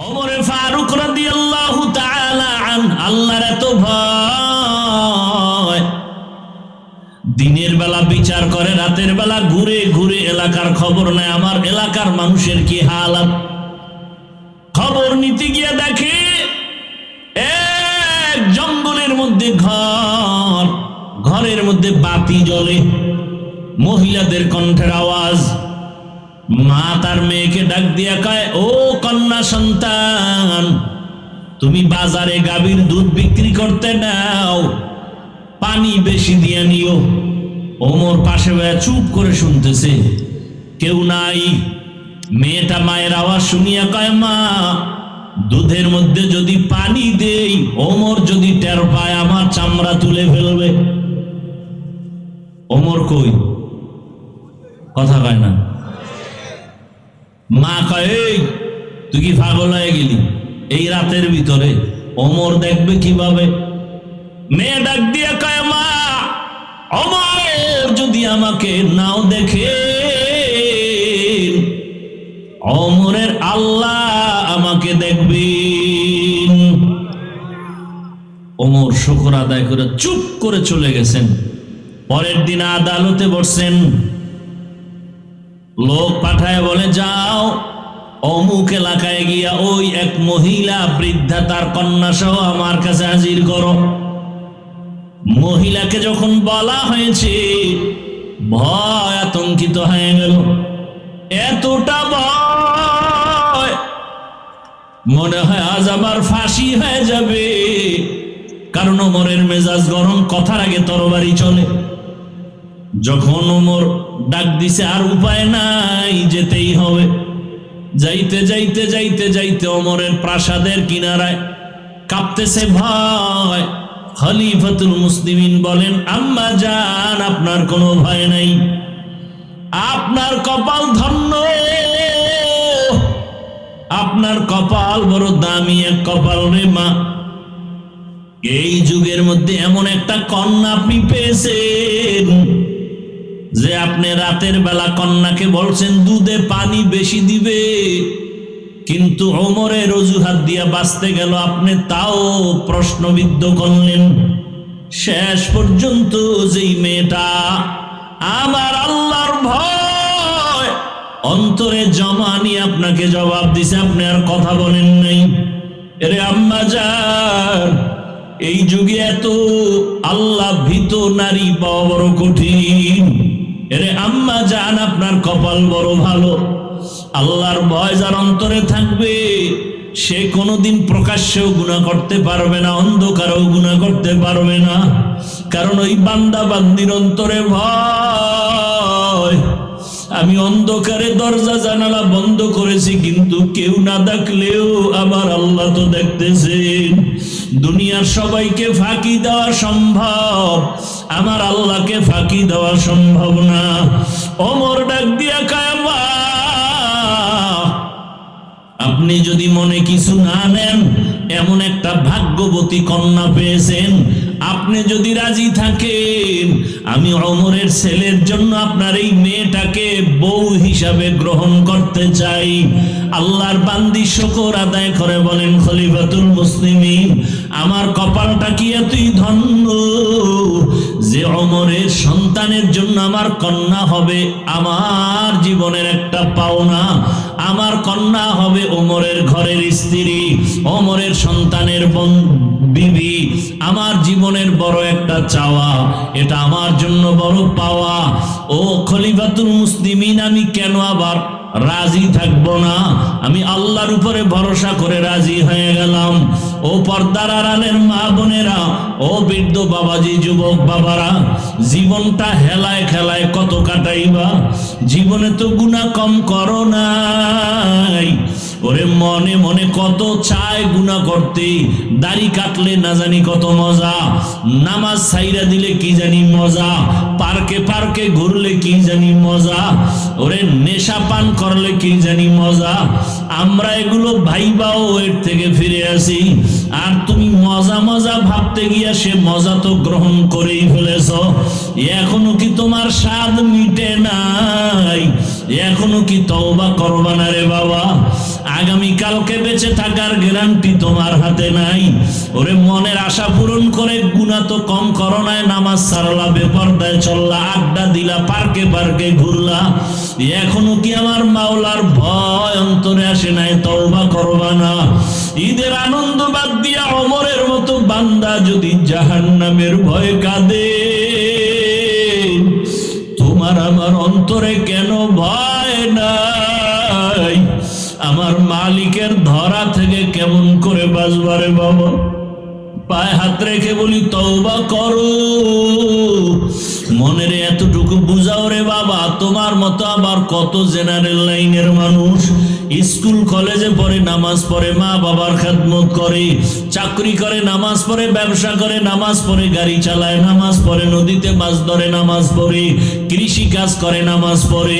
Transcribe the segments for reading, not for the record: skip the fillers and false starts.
ওমরে ফারুক রাদিয়াল্লাহু তাআলা আন, আল্লাহর এত ভয়, দিনের বেলা বিচার করে, রাতের বেলা ঘুরে ঘুরে এলাকার খবর নেয়, আমার এলাকার মানুষের কি হালাত। খবর নিতে গিয়ে দেখে এক জঙ্গলের মধ্যে ঘর, ঘরের মধ্যে বাতি জ্বলে, মহিলাদের কণ্ঠের আওয়াজ। মা তার মেয়েকে ডাক দিয়া কয়, ও কন্যা সন্তান, তুমি বাজারে গাভীর দুধ বিক্রি করতে নাও, পানি বেশি দিয়ে নিও। ওমর পাশে বসে চুপ করে শুনতেছে, কেউ নাই। মেয়েটা মায়ের আওয়াজ শুনিয়া কয়, মা, দুধের মধ্যে যদি পানি দেই, ওমর যদি টের পায় আমার চামড়া তুলে ফেলবে। ওমর কই? কথা কয় না। মা কয়, এই তুই কি পাগল হয়ে গেলি? এই রাতের ভিতরে ওমর দেখবে কিভাবে? মেয়ে ডাক দিয়া কয়, মা, ওমর যদি আমাকে নাও দেখে, ওমরের আল্লাহ আমাকে দেখবেন। ওমর শুকর আদায় করে চুপ করে চলে গেছেন। পরের দিন আদালতে বসছেন, লোক পাঠায় বলে, যাও অমুক এলাকায় গিয়া ওই এক মহিলা বৃদ্ধা তার কন্যা সহ আমার কাছে হাজির করো। মহিলাকে যখন বলা হয়েছে, ভয় আতঙ্কিত হয়ে গেল। এতটা ভয়, মনে হয় আজ আমার ফাঁসি হয়ে যাবে, কারণ ওমরের মেজাজ গরম, কথার আগে তরবারি চলে। যখন ওমর ডাক দিছে, আর উপায় নাই, যেতেই হবে। যাইতে যাইতে যাইতে যাইতে ওমরের প্রাসাদের কিনারায় কাঁপতেছে ভয়। খলিফাতুল মুসলিমিন বলেন, আম্মা জান, আপনার কোনো ভয় নাই, আপনার কপাল ধন্য, আপনার কপাল বড় দামি এক কপাল রে মা। এই যুগের মধ্যে এমন একটা কন্যা আপনি পেয়েছেন যে আপনি রাতের বেলা কন্যাকে বলছেন দুধে পানি বেশি দিবে, কিন্তু ওমরের অজুহাত দিয়া বাঁচতে গেল, আপনি তাও প্রশ্নবিদ্ধ করলেন। শেষ পর্যন্ত যেই মেয়েটা আমার আল্লাহর ভয় অন্তরে জমা নিয়ে আপনাকে জবাব দিছে, আপনি আর কথা বলেন নাই। এরে আম্মা জান, এই যুগে এত আল্লাহ ভীত নারী পাওয়া বড় কঠিন। এরে আম্মা জান, আপনার কপাল বড় ভালো। আল্লাহর ভয় যার অন্তরে থাকবে, সে কোনোদিন প্রকাশ্যেও গুনাহ করতে পারবে না, অন্ধকারেও গুনাহ করতে পারবে না, কারণ ওই বান্দা বান্দির অন্তরে ভয়। আমি অন্ধকারে দরজা জানালা বন্ধ করেছি, কিন্তু কেউ না দেখলেও আমার আল্লাহ তো দেখতেছেন। দুনিয়ার সবাইকে ফাঁকি দেওয়া সম্ভব, আমার আল্লাহকে ফাঁকি দেওয়া সম্ভব না। ওমর ডাক দিয়া কয়, মা, আপনি যদি মনে কিছু না নেন, এমন একটা ভাগ্যবতী কন্যা পেয়েছেন, আপনি যদি রাজি থাকেন, আমি ওমরের ছেলের জন্য আপনার এই মেয়েটাকে বউ হিসাবে গ্রহণ করতে চাই। আল্লাহর বান্দি শুকর আদায় করে বলেন, খলিফাতুল মুসলিমিন, আমার কপালটা কি এতই ধন্য যে ওমরের সন্তানের জন্য আমার কন্যা হবে আমার জীবনের একটা পাওনা, আমার কন্যা হবে ওমরের ঘরের স্ত্রী, ওমরের সন্তানের বিবি, আমার জীবনের বড় একটা চাওয়া, এটা আমার জন্য বড় পাওয়া। ও খলিফাতুল মুসলিমিন, আমি কেন আবার রাজি থাকবো না? আমি আল্লাহর উপরে ভরসা করে রাজি হয়ে গেলাম। ও পর্দার আড়ালের মা বোনেরা, ও বৃদ্ধ বাবাজি, যুবক বাবারা, জীবনটা হেলায় খেলায় কত কাটাইবা? জীবনে তো গুনাহ কম করো নাই। ওরে মনে মনে কত চায় গুনাহ করতে, দাড়ি কাটলে না জানি কত মজা, নামাজ ছাইরা দিলে কি জানি মজা, পার্কে পার্কে ঘুরলে কি জানি মজা, ওরে নেশা পান করলে কি জানি মজা। আমরা এগুলো ভাইবাও এর থেকে ফিরে আসি, আর তুমি মজা মজা ভাবতে গিয়া সে মজা তো গ্রহণ করেই ফেলেছ। এখনো কি তোমার স্বাদ মিটে নাই? এখনো কি তওবা করবা না রে বাবা? আগামী কালকে বেঁচে থাকার গ্যারান্টি তোমার হাতে নাই। ওরে মনের আশা পূরণ করে গুনাহ তো কম করো নাই, নামাজ ছাড়লা, বেপরদায় চললা, আড্ডা দিলা, পার্কে পার্কে ঘুরলা, এখনো কি আমার মাওলার ভয় অন্তরে আসে নাই? তওবা করবা না? ঈদের আনন্দ বাদ দিয়া ওমরের মতো বান্দা যদি জাহান্নামের ভয় কাঁদে, তোমার আমার অন্তরে কেন ভয় নাই? আমার মালিকের ধরা থেকে কেমন করে বাঁচবারে বাবা? পায়ে হাত রেখে বলি তওবা করো। মনের এতটুকু বুঝাও রে বাবা, তোমার মতো আবার কত জেনারেল লাইনের মানুষ স্কুল কলেজে পড়ে, নামাজ পড়ে, মা বাবার খেদমত করে, চাকরি করে, নামাজ পড়ে, ব্যবসা করে, নামাজ পড়ে, গাড়ি চালায়, নামাজ পড়ে, নদীতে মাছ ধরে, নামাজ পড়ে, কৃষি কাজ করে, নামাজ পড়ে।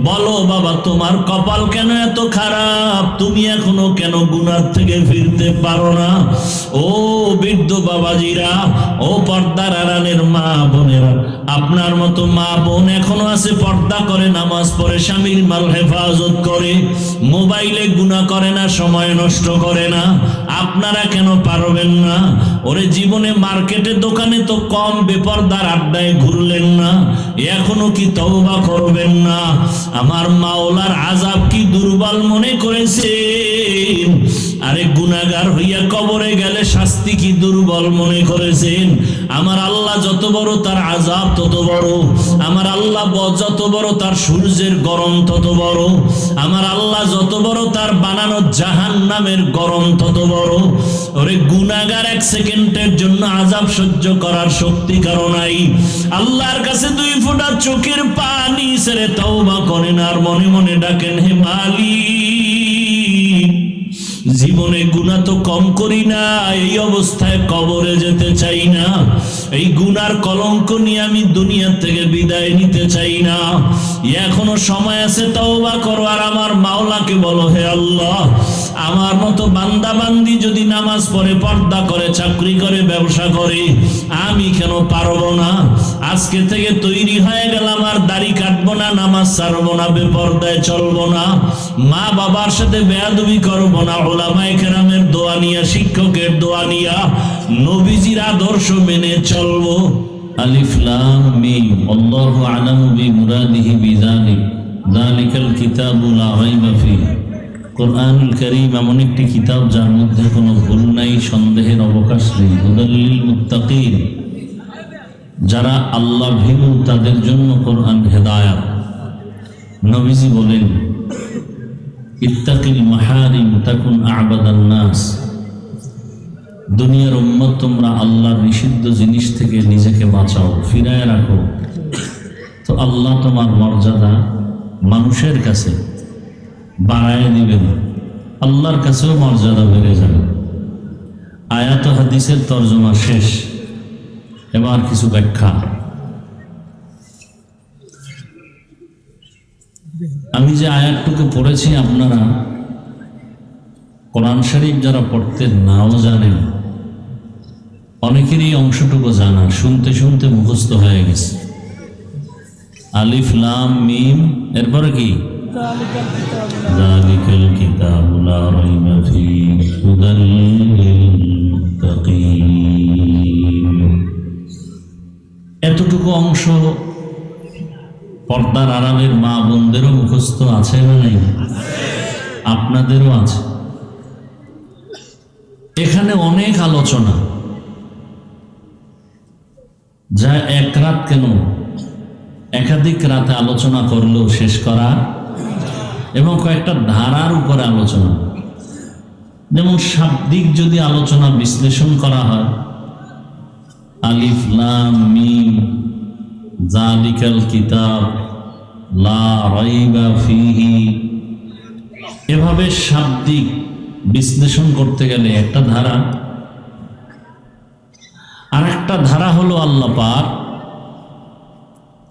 বলো বাবা, তোমার কপাল কেন এত খারাপ? তুমি এখনো কেন গুনাহ থেকে ফিরতে পারো না? ও বৃদ্ধ বাবাজিরা, ও পর্দার আড়ালের মা বোনেরা, আপনার মতো মা বোন এখনো আছে, পর্দা করে, নামাজ পড়ে, স্বামীর মাল হেফাজত করে, মোবাইলে গুনাহ করে না, সময় নষ্ট করে না। আপনারা কেন পারবেন না? ওরে জীবনে মার্কেটে দোকানে তো কম বেপরদার আড্ডায় ঘুরলেন না, এখনো কি তওবা করবেন না? আমার মাওলার আযাব কি দুর্বল মনে করেছেন? আরে গুনাহগার হইয়া কবরে গেলে শাস্তি কি দুর্বল মনে করেছেন? আমার আল্লাহ যত বড় তার আযাব তত বড়। আমার আল্লাহ যত বড় তার সূর্যের গরম তত বড়। আমার আল্লাহ যত বড় তার বানানো জাহান্নামের গরম তত বড়। ওরে গুনাহগার এক সেকেন্ডের জন্য আযাব সহ্য করার শক্তি কারো নাই। আল্লাহর কাছে 2 ফোঁটা চোখের পানি ছেড়ে তওবা করেন আর মনে মনে ডাকেন, হে মালিক, জীবনে গুনাহ তো কম করি না, এই অবস্থায় কবরে যেতে চাই না। এই গুনার কলঙ্ক নিয়ে আমি দুনিয়া থেকে বিদায় নিতে চাই না। এখনো সময় আছে, তওবা করো আর আমার মাওলাকে বলো, হে আল্লাহ, আমার মতো বান্দা বান্দি যদি নামাজ পড়ে, পর্দা করে, চাকরি করে, ব্যবসা করে, আমি কেন পারবো না? আজকে থেকে তৈরি হয়ে গেলাম, আর দাড়ি কাটবো না, নামাজ ছাড়বো না, বেপরদায় চলবো না, মা বাবার সাথে বেয়াদবি করবো না, উলামায়ে কেরামের দোয়া নিয়া, শিক্ষকের দোয়া নিয়া, নবীজির আদর্শ মেনে চলবো। আলিফ লাম মিম, আল্লাহু আ'লামু বিমুরাদিহি বিযালিক, যালিকাল কিতাবু লা রাইবা ফীহ। কোরআনুল কারীম এমন একটি কিতাব যার মধ্যে কোনো ভুল নাই, সন্দেহের অবকাশ নেই। হুদাল লিল মুত্তাকিন, যারা আল্লাহ ভীরু তাদের জন্য কোরআন হেদায়াত। নবীজি বলেন, ইত্তাকিল মাহারিম তাকুন আ'বাদান নাস। দুনিয়ার উম্মত, তোমরা আল্লাহর নিষিদ্ধ জিনিস থেকে নিজেকে বাঁচাও, ফিরায় রাখো, তো আল্লাহ তোমার মর্যাদা মানুষের কাছে বাড়ায় দিবেন, আল্লাহর কাছেও মর্যাদা বেড়ে যাবে। আয়াত হাদিসের তর্জমা শেষ, এবার কিছু ব্যাখ্যা। আমি যে আয়াতটুকু পড়েছি, আপনারা কোরআন শরীফ যারা পড়তে নাও জানেন, অনেকেরই অংশটুকু জানা, শুনতে শুনতে মুখস্থ হয়ে গেছে। আলিফ লাম মিম, এরপরে কি? যালিকাল কিতাবু লা রাইবা ফীহি হুদাল লিল মুত্তাকিন। এতটুকু অংশ পর্দার আড়ালের মা বোনদেরও মুখস্থ আছে না নাই? আপনাদেরও আছে। এখানে অনেক আলোচনা, যা এক রাত কেন একাধিক রাতে আলোচনা করলেও শেষ করা, এবং কয়েকটা ধারার উপরে আলোচনা। যেমন শাব্দিক যদি আলোচনা বিশ্লেষণ করা হয়, আলিফ লাম মিম যালিকাল কিতাব লা রাইবা ফীহি, এভাবে শাব্দিক বিশ্লেষণ করতে গেলে একটা ধারা। আর একটা ধারা হলো আল্লাহ পাক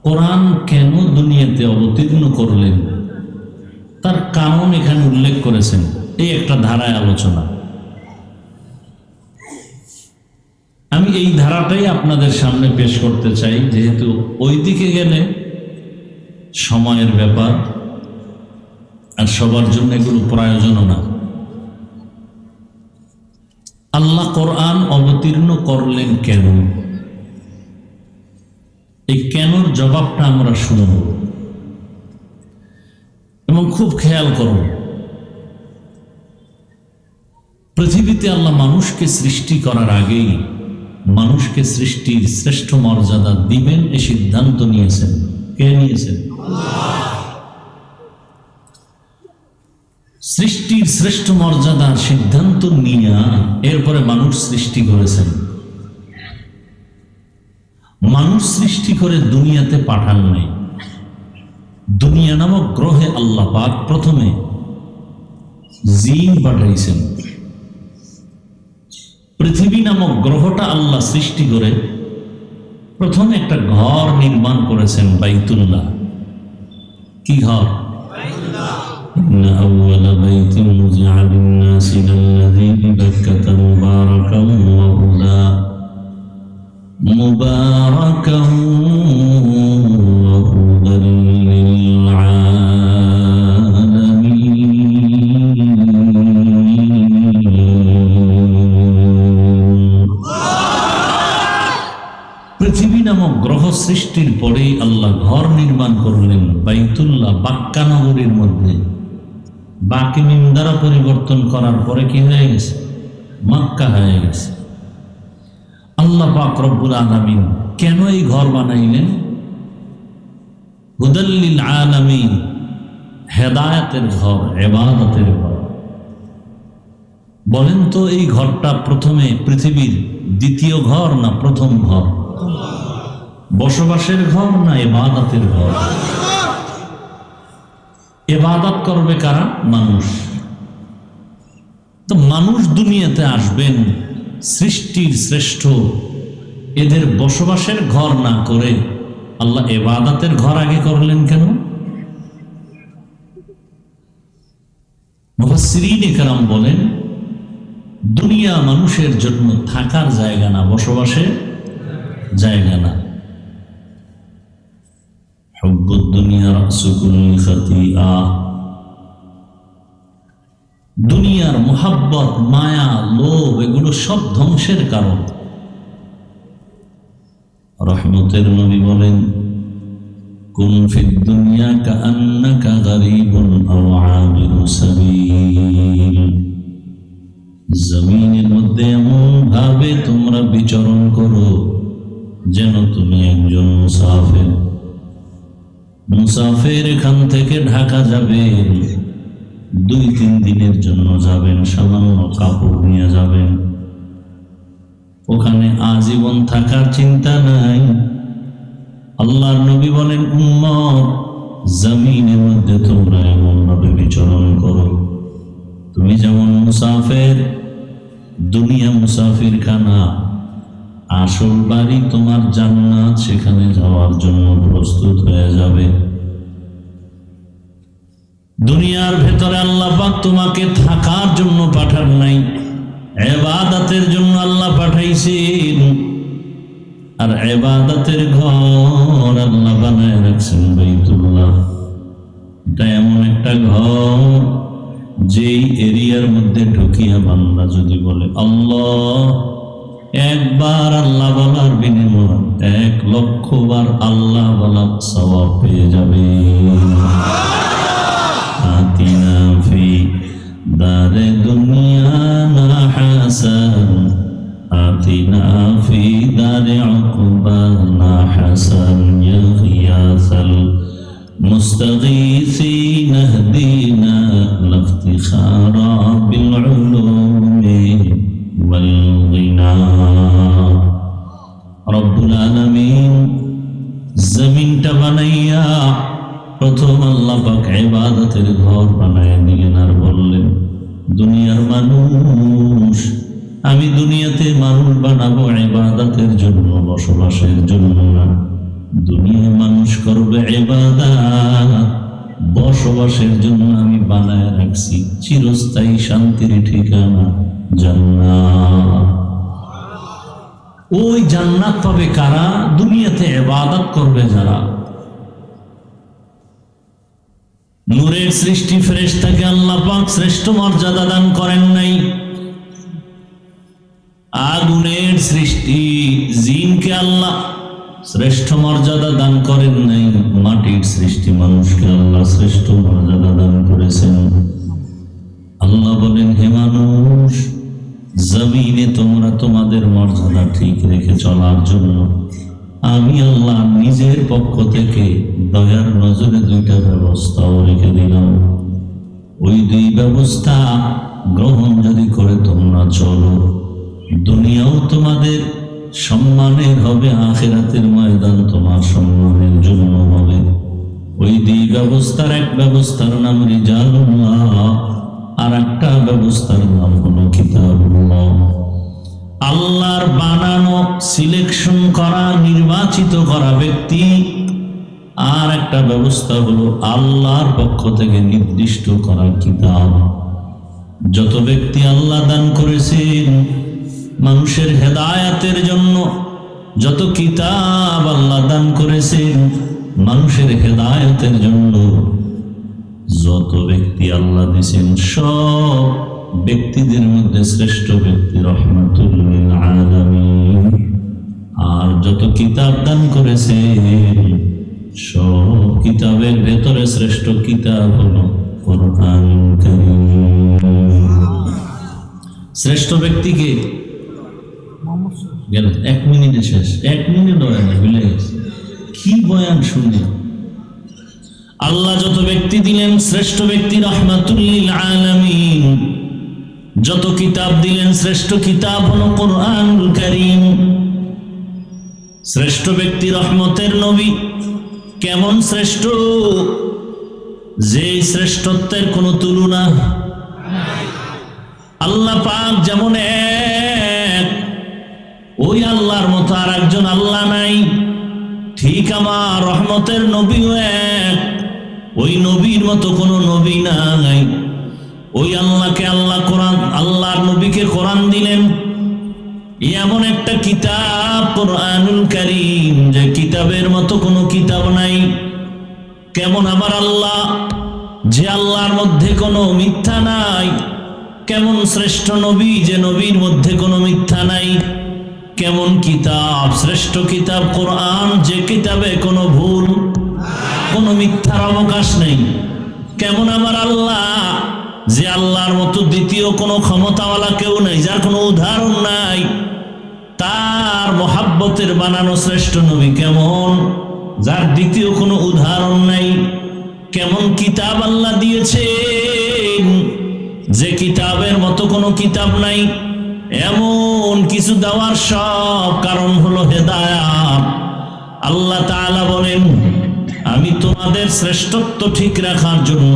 কোরআন কেন দুনিয়াতে অবতীর্ণ করলেন, তার কারণ এখানে উল্লেখ করেছেন, এই একটা ধারায় আলোচনা। আমি এই ধারাটাই আপনাদের সামনে পেশ করতে চাই, যেহেতু ওই দিকে গেলে সময়ের ব্যাপার, আর সবার জন্য এগুলো প্রয়োজনও না। আল্লাহ কোরআন অবতীর্ণ করলেন কেন? এই কেনর জবাবটা আমরা শুনব এবং খুব খেয়াল করব। পৃথিবীতে আল্লাহ মানুষকে সৃষ্টি করার আগেই মানুষকে সৃষ্টির শ্রেষ্ঠ মর্যাদা দিবেন এ সিদ্ধান্ত নিয়েছেন। কে নিয়েছেন? সৃষ্টির শ্রেষ্ঠ মর্যাদার সিদ্ধান্ত নিয়ে এরপরে মানুষ সৃষ্টি করেছেন। মানুষ সৃষ্টি করে দুনিয়াতে পাঠান নাই। দুনিয়া নামক গ্রহে আল্লাহ পাক প্রথমে জিন পাঠাইছেন। পৃথিবী নামক গ্রহটা আল্লাহ সৃষ্টি করে প্রথমে একটা ঘর নির্মাণ করেছেন, বাইতুল্লাহ। কি ঘর? إن أول بيت وضع للناس للذي ببكة مباركا وهدى পৃথিবী নামক গ্রহ সৃষ্টির পরেই আল্লাহ ঘর নির্মাণ করলেন বাইতুল্লাহ বাক্কা নগরীর মধ্যে। বাকি মিম দ্বারা পরিবর্তন করার পরে কি হয়ে গেছে? মক্কা হয়ে গেছে। আল্লাহ পাক রব্বুল আলামিন কেন এই ঘর বানাইলেন? হুদাল্লিল আলামিন, হেদায়েতের ঘর, ইবাদতের ঘর। বলেন তো এই ঘরটা প্রথমে পৃথিবীর দ্বিতীয় ঘর না প্রথম ঘর? বসবাসের ঘর না ইবাদতের ঘর? ইবাদত করবে কারা? মানুষ। তো মানুষ দুনিয়াতে আসবেন সৃষ্টির শ্রেষ্ঠ এদের বসবাসের ঘর না করে আল্লাহ ইবাদতের ঘর আগে করলেন কেন? মুফাসসিরিনে কেরাম বলেন দুনিয়া মানুষের জন্য থাকার জায়গা না, বসবাসের জায়গা না। হুব্বুদ দুনিয়া রাসু কুল্লি খাতিআ, দুনিয়ার মোহাব্বত, মায়া, লোভ এগুলো সব ধ্বংসের কারণ। রহমতের নবী বলেন কুন ফিদ দুনিয়া কাআন্নাকা গরীবুন আও আবিরু সাবিল, জমিনের মধ্যে এমন ভাবে তোমরা বিচরণ করো যেন তুমি একজন মুসাফির। মুসাফির এখান থেকে ঢাকা যাবেন, 2-3 দিনের জন্য যাবেন, সামান্য কাপড় নিয়ে যাবেন, ওখানে আজীবন থাকার চিন্তা নাই। আল্লাহর নবী বলেন উম্মত জমিনের মধ্যে তোমরা এমন ভাবে বিচরণ করো তুমি যেমন মুসাফির। দুনিয়া মুসাফির খানা, আসল বাড়ি তোমার জান্নাত, সেখানে যাওয়ার জন্য প্রস্তুত হয়ে যাবে। দুনিয়ার ভেতরে আল্লাহ পাক তোমাকে থাকার জন্য পাঠান নাই, ইবাদতের জন্য আল্লাহ পাঠাইছেন। আর ইবাদতের ঘর আল্লাহ বানায় রাখছেন বাইতুল্লাহ। এটা এমন একটা ঘর যেই এরিয়ার মধ্যে ঢুকিয়া বান্দা যদি বলে আল্লাহ, একবার আল্লাহ বলার বিনিময়ে 1,00,000 বার আল্লাহ বলার সওয়াব পেয়ে যাবে। আতিনা ফি দারে দুনিয়া না হাসান, আতিনা ফি দারে উকবা না হাসান, ইয়া গিয়াসাল মুস্তাগীসিন ইহদিনা লাফতিখারা বিল উলুমি ওয়াল গিনা। রব্বুল আলামিন জমিনটা বানাইয়া প্রথম আল্লাহ পাক ইবাদতের ঘর বানায় দিলেন আর বললেন দুনিয়ার মানুষ, আমি দুনিয়াতে মানুষ বানাবো ইবাদতের জন্য, বসবাসের জন্য না। দুনিয়া মানুষ করবে ইবাদত, বসবাসের জন্য আমি বানায় রাখছি চিরস্থায়ী শান্তির ঠিকানা জান্নাত। ওই জান্নাত পাবে কারা? দুনিয়াতে ইবাদত করবে যারা। নূরের সৃষ্টি ফেরেশতাকে আল্লাহ পাক শ্রেষ্ঠ মর্যাদা দান করেন নাই। আগুনের সৃষ্টি জিনকে আল্লাহ শ্রেষ্ঠ মর্যাদা দান করেন নাই। মাটির সৃষ্টি মানুষকে আল্লাহ শ্রেষ্ঠ মর্যাদা দান করেছেন। আল্লাহ বলেন, হে মানুষ, জমিনে তোমরা তোমাদের মর্যাদা ঠিক রেখে চলার জন্য আমি আল্লাহ নিজের পক্ষ থেকে দয়ার নজরে দুইটা ব্যবস্থাও রেখে দিলাম। ওই দুই ব্যবস্থা গ্রহণ যদি করে তোমরা চলো, দুনিয়াও তোমাদের সম্মানের হবে, আখিরাতের ময়দান তোমার সম্মানের জন্য হবে। ওই দুই ব্যবস্থার এক ব্যবস্থার নাম রিজালুল্লাহ, আর একটা ব্যবস্থার নাম হলো কিতাবুল্লাহ। আল্লাহর বানানো, সিলেকশন করা, নির্বাচিত করা ব্যক্তি। আর একটা ব্যবস্থা হলো আল্লাহর পক্ষ থেকে নির্দিষ্ট করা কিতাব। যত ব্যক্তি আল্লাহ দান করেছেন মানুষের হেদায়াতের জন্য, যত কিতাব আল্লাহ দান করেছেন মানুষের হেদায়াতের জন্য, যত ব্যক্তি আল্লাহ দিয়েছেন সব ব্যক্তিদের মধ্যে শ্রেষ্ঠ ব্যক্তি রাহমাতুল লিল আলামিন। আর যত কিতাব দান করেছেন সব কিতাবের ভেতরে শ্রেষ্ঠ কিতাব হলো কোরআন কারীম। শ্রেষ্ঠ ব্যক্তিকে গেল 1 মিনিটে শেষ। 1 মিনিট বয়ান ভুলে গেছে, কি বয়ান শুনে। আল্লাহ যত ব্যক্তি দিলেন শ্রেষ্ঠ ব্যক্তি রাহমাতুল লিল আলামিন, যত কিতাব দিলেন শ্রেষ্ঠ কিতাব হলো কোরআনুল কারীম। শ্রেষ্ঠ ব্যক্তি রহমতের নবী। কেমন শ্রেষ্ঠ, যে শ্রেষ্ঠত্বের কোনো তুলনা। আল্লাহ পাক যেমন এক, ওই আল্লাহর মতো আর একজন আল্লাহ নাই। ঠিক আমার রহমতের নবীও এক, ওই নবীর মতো কোনো নবী নাই। ওই আল্লাহকে আল্লাহ কোরআন, আল্লাহর নবীকে কোরআন দিলেন, এমন একটা কিতাব কোরআনুল কারীম, যে কিতাবের মতো কোনো কিতাব নাই। কেমন আমার আল্লাহ, যে আল্লাহর মধ্যে কোনো মিথ্যা নাই। কেমন শ্রেষ্ঠ নবী, যে নবীর মধ্যে কোনো মিথ্যা নাই। কেমন কিতাব, শ্রেষ্ঠ কিতাব কোরআন, যে কিতাবে কোনো ভুল, কোনো মিথ্যার অবকাশ নেই। কেমন আমার আল্লাহ, যে আল্লাহর মতো দ্বিতীয় কোনো ক্ষমতাওয়ালা কেউ নেই, যার কোনো উদাহরণ নাই। তার মহাব্বতের বানানো শ্রেষ্ঠ নবী কেমন, যার দ্বিতীয় কোনো উদাহরণ নাই। কেমন কিতাব আল্লাহ দিয়েছেন, যে কিতাবের মতো কোনো কিতাব নাই। এমন কিছু দেওয়ার সব কারণ হলো হেদায়াত। আল্লাহ তাআলা বলেন, আমি তোমাদের শ্রেষ্ঠত্ব ঠিক রাখার জন্য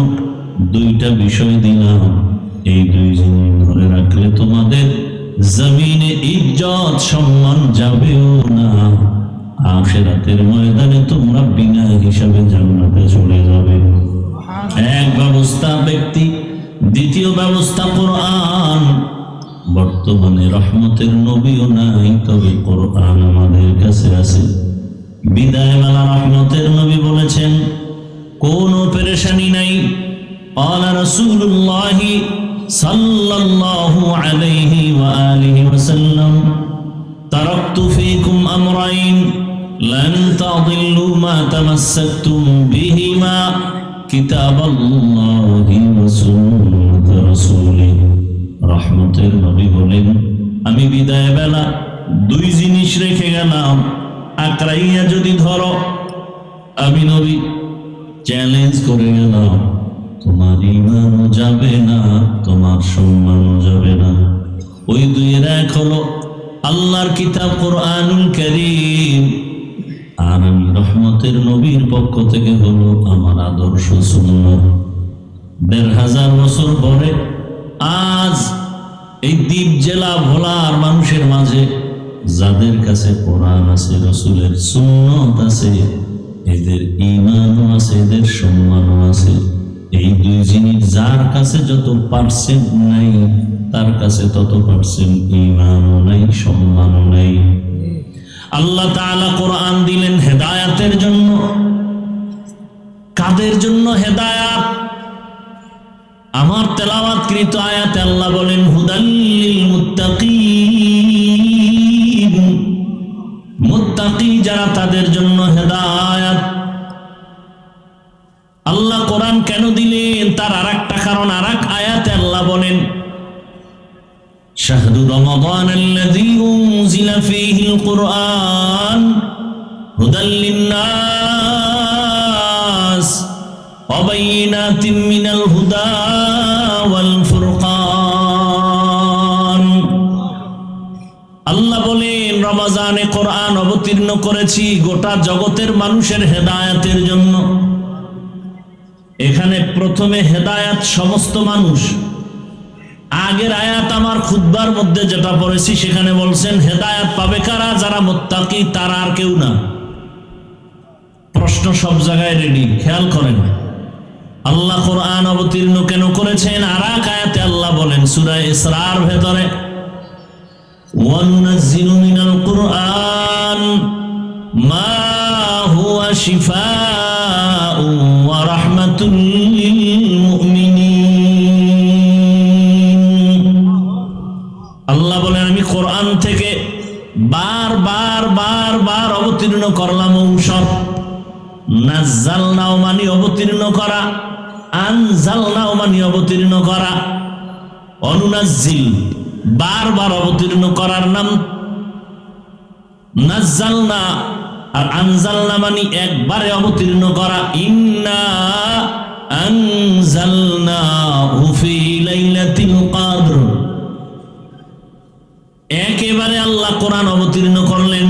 দুইটা বিষয় দিলাম। এই দুই জিনিস ধরে রাখলে তোমাদের জমিনে ইজ্জত সম্মান যাবেও না, আখিরাতের ময়দানে তোমরা বিনা হিসাবে জান্নাতে চলে যাবে। এক ব্যবস্থা ব্যক্তি, দ্বিতীয় ব্যবস্থা কোরআন। বর্তমানে রহমতের নবীও নাই, তবে কোরআন আমাদের কাছে আছে। বিদায় বেলা রহমতের নবী বলেছেন, কোনো পেরেশানি নাই। قال رسول الله صلى الله عليه وآله وسلم تركت فيكم أمرين لن تضلوا ما تمسكتم بهما كتاب الله وسنة رسوله। রহমতের নবী বলেন, আমি বিদায় বেলা দুই জিনিস রেখে গেলাম, আকরাইয়া যদি ধরো। আমি নবী চ্যালেঞ্জ করে গেলাম, তোমার ঈমানও যাবে না, তোমার সম্মানও যাবে না। ওই দুইয়ের এক হলো আল্লাহর কিতাব কোরআনুল কারীম, আর আমি রহমতের নবীর পক্ষ থেকে হলো আমার আদর্শ সুন্নাত। ১৫০০ বছর পরে আজ এই দ্বীপ জেলা ভোলার মানুষের মাঝে যাদের কাছে কোরআন আছে, রসুলের সুন্নাত আছে, এদের ঈমানও আছে, এদের সম্মানও আছে। এই দুই জিনিস যার কাছে যত পার্সেন্ট নাই, তার কাছে তত পার্সেন্ট ঈমানও নাই, সম্মানও নাই। আল্লাহ তাআলা কোরআন দিলেন হেদায়াতের জন্য। কাদের জন্য হেদায়াত? আমার তেলাওয়াতকৃত আয়াতে আল্লাহ বলেন হুদাল লিল মুত্তাকিন, মুত্তাকি যারা তাদের জন্য হেদায়াত। আল্লাহ কোরআন কেন দিলেন তার আরেকটা কারণ আরেক আয়াতে আল্লাহ বলেন শাহরু রমাদান আল্লাযী উনজিলা ফীহিল কুরআন হুদাল লিন-নাস ওয়া বাইয়িনাতিম মিনাল হুদা ওয়াল ফুরকান। আল্লাহ বলেন রমজানে কোরআন অবতীর্ণ করেছি গোটা জগতের মানুষের হেদায়েতের জন্য। এখানে প্রথমে হেদায়াত সমস্ত মানুষ। আগের আয়াত আমার খুতবার মধ্যে যেটা পড়েছি সেখানে বলছেন হেদায়াত পাবে কারা? যারা মুত্তাকি, তারা আর কেউ না। প্রশ্ন সব জায়গায় রেডি, খেয়াল করেন। আল্লাহ কোরআন অবতীর্ণ কেন করেছেন? আর এক আয়াতে আল্লাহ বলেন সূরা ইসরার ভেতরে ওয়ানুনাজ্জিলু মিনাল কুরআন মা হুয়া শিফাউন ওয়া রাহমাতুল লিল মুমিনিন। আল্লাহ বলেন আমি কোরআন থেকে বার অবতীর্ণ করলাম ঔষধ। নাজ্জালনাও মানে অবতীর্ণ করা, আনজালনাও মানে অবতীর্ণ করা। অনুনাজ্জিল বারবার অবতীর্ণ করার নাম নাজ্জালনা, আর আনজালনা মানে একবারে অবতীর্ণ করা। ইন্না আনজালনাহু ফি লাইলাতিল কদর, একেবারে আল্লাহ কোরআন অবতীর্ণ করলেন।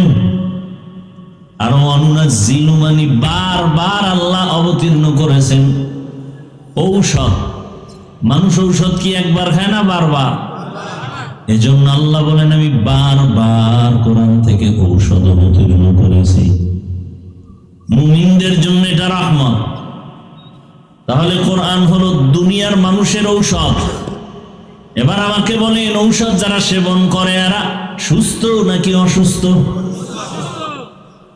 আর অনুনাজ্জিলু মানে বারবার আল্লাহ অবতীর্ণ করেছেন। ঔষধ, মানুষ ঔষধ কি একবার খায় না? বারবার। এজন্য আল্লাহ বলেন আমি বারবার কোরআন থেকে ঔষধ অবতীর্ণ করেছি। মুমিনদের জন্য এটা রহমত। তাহলে কোরআন হলো দুনিয়ার মানুষের ঔষধ। এবার আমাকে বলেন ঔষধ যারা সেবন করে এরা সুস্থ নাকি অসুস্থ?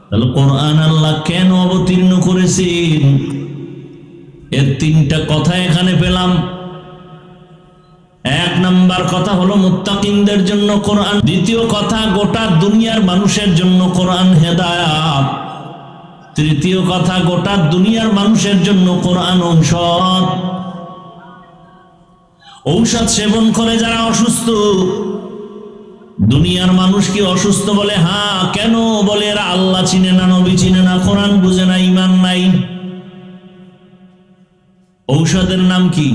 তাহলে কোরআন আল্লাহ কেন অবতীর্ণ করেছেন? এর তিনটা কথা এখানে পেলাম। এক নাম্বার কথা হলো মুত্তাকিনদের জন্য কোরআন। দ্বিতীয় কথা গোটা দুনিয়ার মানুষের জন্য কোরআন হেদায়াত। তৃতীয় কথা গোটা দুনিয়ার মানুষের জন্য কোরআন ঔষধ। ঔষধ সেবন করে যারা অসুস্থ, দুনিয়ার মানুষ কি অসুস্থ বলে? হ্যাঁ। কেন বলে? এরা আল্লাহ চিনে না, নবী চিনে না, কোরআন বুঝে না, ঈমান নাই। ঔষধের নাম কি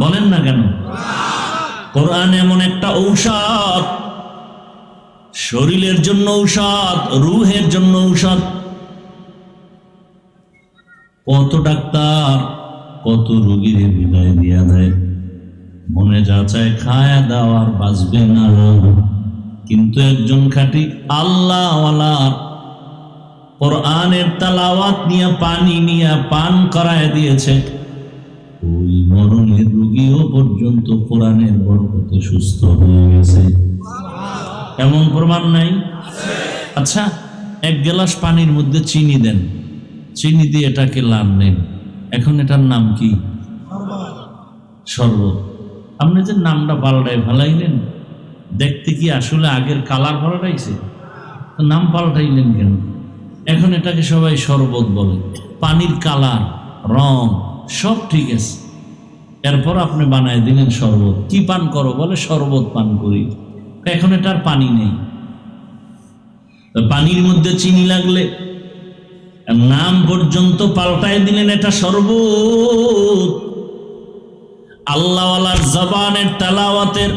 বলেন না কেন? কোরআন এমন একটা ঔষধ, শরীরের জন্য ঔষধ, রূহের জন্য ঔষধ। কত ডাক্তার কত রোগীর বিদায় দিয়া দেয়, মনে যা চায় খায়া দাও আর বাঁচবে না। কিন্তু একজন খাঁটি আল্লাহওয়ালা কোরআনের তেলাওয়াত নিয়ে পানি নিয়ে পান করায় দিয়েছে, ওই মরণের রোগীও পর্যন্ত কোরআনের বরকতে সুস্থ হয়ে গেছে। এমন প্রমাণ নাই? আচ্ছা, এক গ্লাস পানির মধ্যে চিনি দেন, চিনি দিয়ে এটাকে লাভ নেন। এখন এটার নাম কি? শরবত। আপনি যে নামটা পাল্টায় ভালাইলেন, দেখতে কি আসলে আগের কালার পাল্টাইছে? নাম পাল্টাইলেন কেন? এখন এটাকে সবাই শরবত বলে। পানির কালার, রং সব ঠিক আছে, এরপর আপনি বানায় দিলেন শরবত। কি পান করো? বলে শরবত পান করি। এখন এটার পানি নেই, পানির মধ্যে চিনি লাগলে নাম পর্যন্ত পাল্টায় দিলেন এটা শরবত। আল্লাহওয়ালার জবানের তেলাওয়াতের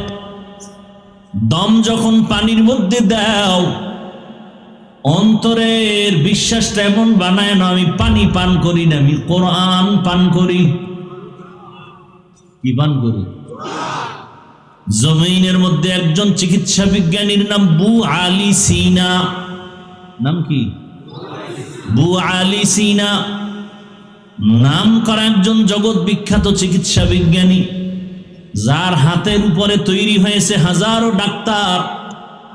দম যখন পানির মধ্যে দাও, অন্তরের বিশ্বাসটা এমন বানায় না আমি পানি পান করি না, আমি কোরআন পান করি। কি পান করি? জমিনের মধ্যে একজন চিকিৎসা বিজ্ঞানীর নাম বু আলী সিনা। নাম কি? বু আলী সিনা নাম করা একজন জগৎ বিখ্যাত চিকিৎসা বিজ্ঞানী, যার হাতের উপরে তৈরি হয়েছে হাজারো ডাক্তার,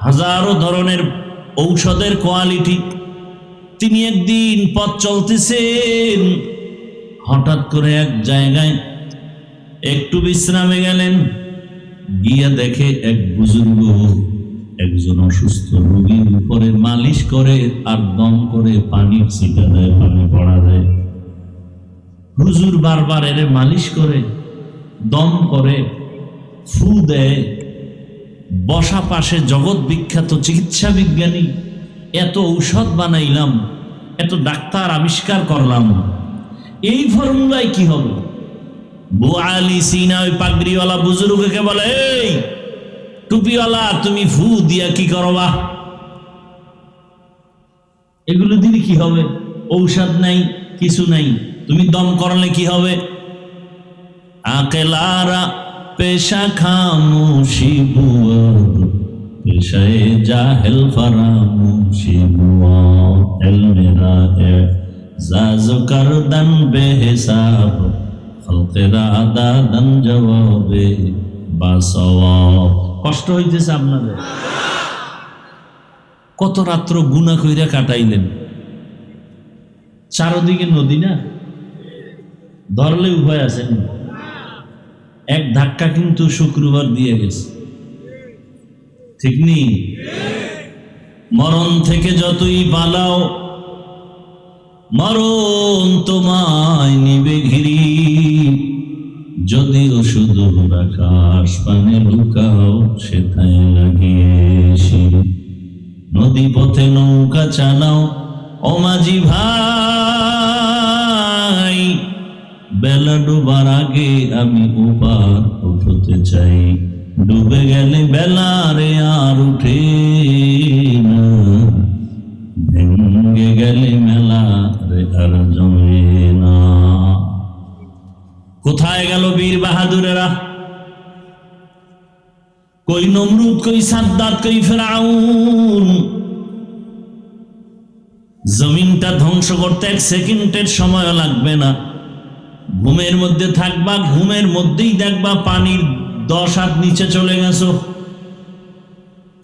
হাজারো ধরনের ঔষধের কোয়ালিটি। তিনি একদিন পথ চলতেছেন, হঠাৎ করে এক জায়গায় একটু বিশ্রামে গেলেন, গিয়া দেখে এক বুজুর্গ একজন অসুস্থ রোগীর উপরে মালিশ করে আর দম করে পানির ছিটা দেয়, পানি পড়া দেয়। হুজুর বারবার এর মালিশ করে, দম করে, ফু দেয়। বসা পাশে জগৎ বিখ্যাত চিকিৎসা বিজ্ঞানী, এত ঔষধ বানাইলাম, এত ডাক্তার আবিষ্কার করলাম, এই ফর্মুলায় কি হবে? বু আলী সিনা ওই পাগড়িওয়ালা বুজুর্গকে বলে, এই টুপিওয়ালা, তুমি ফু দিয়া কি করবা? এগুলো দিলে কি হবে? ঔষধ নাই, কিছু নাই, তুমি দম করলে কি হবে? আকেলারা পেশা খামোশি বুয়াদ, পেশায়ে জাহেল ফারামোশি বুয়াদ, এলমেরা এজাজ করদন বেহিসাব, খালকেরা দাদন জবাবে বাসওয়াব। কষ্ট হইতেছে আপনাদের? কত রাত্র গুনাহ কইরা কাটাইলেন, চারদিকে নদী না, ধরলে উভয় আছেন। এক ধাক্কা কিন্তু শুক্রবার দিয়ে গেছে, ঠিক নেই? মরণ থেকে যতই পালাও, মরণ তোমায় নিবে ঘিরি, যদিও শুধু আকাশ পানে লুকাও, সেথায় লাগিয়েছি নদী পথে নৌকা চালাও, ও মাঝি ভাই, বেলা ডুবার আগে আমি ওপার উঠতে চাই, ডুবে গেলে বেলা রে আর উঠে না, ভেঙে গেলে মেলা রে আর জমে না। কোথায় গেল বীর বাহাদুরেরা? কই নমরুদ, কই সাদ্দাত, কই ফেরাউন? জমিনটা ধ্বংস করতে এক সেকেন্ডের সময় লাগবে না। ঘুমের মধ্যে থাকবা, ঘুমের মধ্যেই দেখবা পানির 10 হাত নিচে চলে গেছো,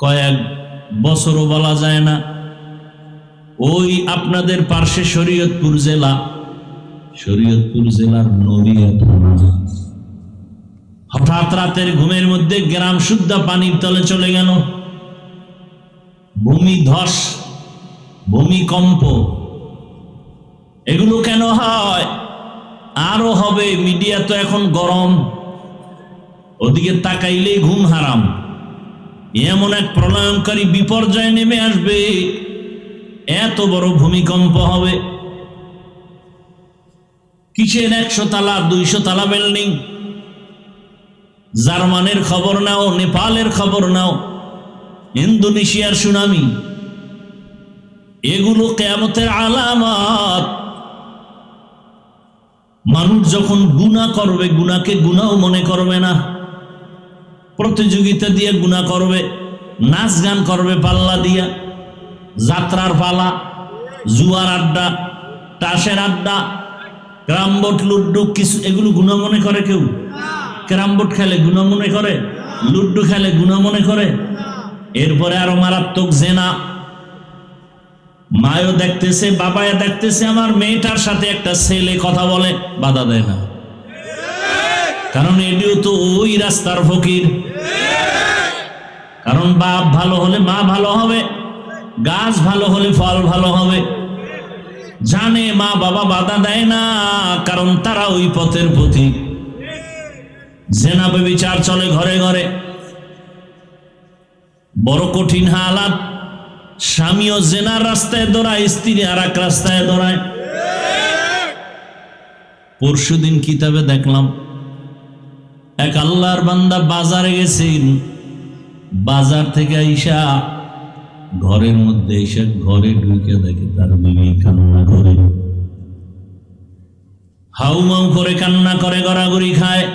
কয়েক বছরও বলা যায় না। ওই আপনাদের পার্শ্বে শরীয়তপুর জেলা, শরীয়তপুর জেলার নড়িয়া থানা, হঠাৎ রাতের ঘুমের মধ্যে গ্রাম শুদ্ধা পানির তলে চলে গেল। ভূমিধস, ভূমিকম্প, এগুলো কেন হয়? আরো হবে। মিডিয়া তো এখন গরম, ওদিকে তাকাইলেই ঘুম হারাম। এমন এক প্রলয়ঙ্কারী বিপর্যয় নেমে আসবে, এত বড় ভূমিকম্প হবে। কিসের 100 তালা 200 তালা বিল্ডিং? জার্মানের খবর নাও, নেপালের খবর নাও, ইন্দোনেশিয়ার সুনামি, এগুলো কিয়ামতের আলামত। মানুষ যখন গুনাহ করবে, গুনাহকে গুনাহ মনে করবে না, প্রতিযোগিতা দিয়ে গুনাহ করবে, নাচ গান করবে পাল্লা দিয়া, যাত্রার পালা, জুয়ার আড্ডা, তাসের আড্ডা, ক্যারামবোর্ড, লুড্ডু, কিছু এগুলো গুনাহ মনে করে কেউ? ক্যারামবোর্ড খেলে গুনাহ মনে করে? লুড্ডু খেলে গুনাহ মনে করে? এরপরে আরো মারাত্মক জেনা। মায়ও দেখতেছে, বাবাও দেখতেছে, আমার মেয়েটার সাথে একটা ছেলে কথা বলে, বাধা দেয় না, কারণ এটিও তো ওই রাস্তার ফকির। কারণ বাপ ভালো হলে মা ভালো হবে, গাছ ভালো হলে ফল ভালো হবে। জানে মা বাবা বাধা দেয় না, কারণ তারা ওই পথের পথিক। জেনা ব্যভিচার চলে ঘরে ঘরে, বড় কঠিন হালাত। স্বামীও জেনার রাস্তায় দৌড়ায়, স্ত্রী আর এক রাস্তায় দৌড়ায়। পরশুদিন কিতাবে দেখলাম, এক আল্লাহর বান্দা বাজারে গেছেন, বাজার থেকে আইসা ঘরের মধ্যে এসে ঘরে ঢুকে দেখে তার বিবি কান্না করে, হাউমাউ করে কান্না করে, গড়াগড়ি খায়।